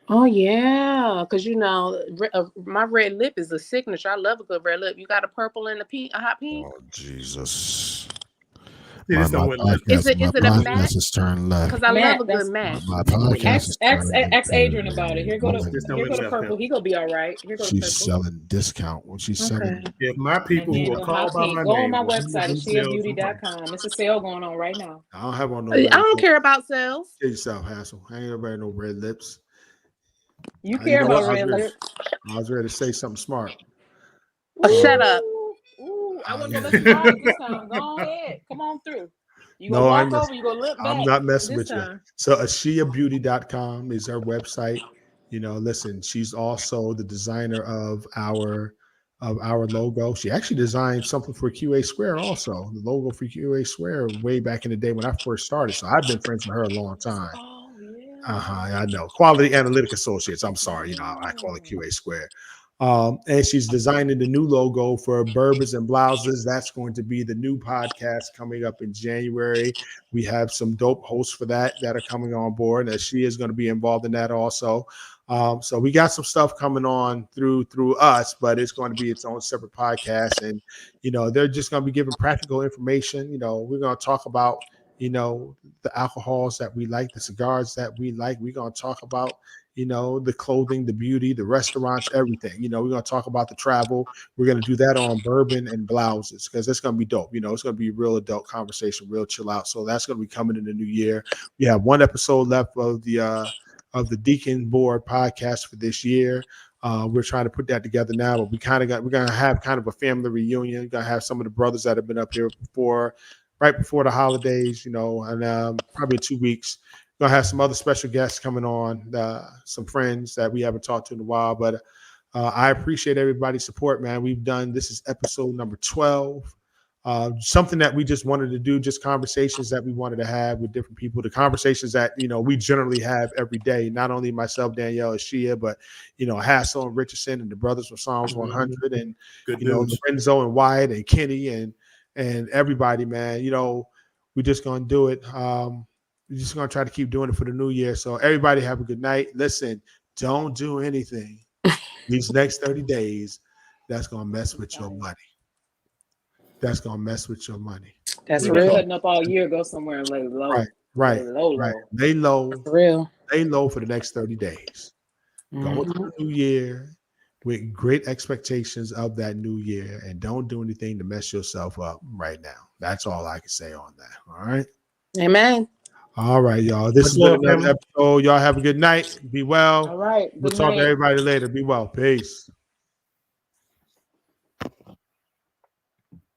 Oh yeah, because my red lip is a signature. I love a good red lip. You got a purple and a hot pink. Oh Jesus! Is it a matte? Turn left. Because I love a good matte. My podcast. Ask Adrian about it. Here go the purple. He gonna be all right. Here go the purple. She's selling discount when she's selling. If my people who are called by my name, go on my website at ShiaBeauty.com. It's a sale going on right now. I don't have on no. I don't care about sales. Kill yourself, Hassel. I ain't everybody no red lips. You care about red lips. I was ready to say something smart. Shut up. Ooh, I wasn't gonna let you ride this time. Go ahead. Come on through. You gonna walk over, you gonna look back. I'm not messing with time. you. So AshiaBeauty.com is her website. Listen, she's also the designer of our logo. She actually designed something for QA Square also. The logo for QA Square way back in the day when I first started. So I've been friends with her a long time. Oh, yeah. I know. Quality Analytic Associates. I'm sorry, I call it QA Square. And she's designing the new logo for Bourbons and Blouses. That's going to be the new podcast coming up in January. We have some dope hosts for that are coming on board. And she is going to be involved in that also. So we got some stuff coming on through us, but it's going to be its own separate podcast. And, they're just going to be giving practical information. We're going to talk about, the alcohols that we like, the cigars that we like. We're going to talk about, the clothing, the beauty, the restaurants, everything. We're going to talk about the travel. We're going to do that on Bourbon and Blouses because it's going to be dope. It's going to be a real adult conversation, real chill out. So that's going to be coming in the new year. We have one episode left of the Deacon Board podcast for this year. We're trying to put that together now, but we're going to have kind of a family reunion. We're going to have some of the brothers that have been up here right before the holidays, and probably in 2 weeks. We're going to have some other special guests coming on, some friends that we haven't talked to in a while, but I appreciate everybody's support, man. This is episode number 12. something that we just wanted to do, just conversations that we wanted to have with different people, the conversations that, we generally have every day, not only myself, Danielle, and Shia, but, Hassel and Richardson and the brothers from Psalms 100 and, Good news. Lorenzo and Wyatt and Kenny and everybody, man. We're just going to do it. We're just going to try to keep doing it for the new year. So everybody have a good night. Listen, don't do anything these next 30 days that's going to mess with your money. That's going to mess with your money. That's You've been real. cutting up all year. Go somewhere and lay low. Right. Lay low. Lay low. That's real. Lay low for the next 30 days. Go into the new year with great expectations of that new year, and don't do anything to mess yourself up right now. That's all I can say on that. All right. Amen. All right, y'all. This has been another episode. Y'all have a good night. Be well. All right. We'll talk to everybody later. Be well. Peace.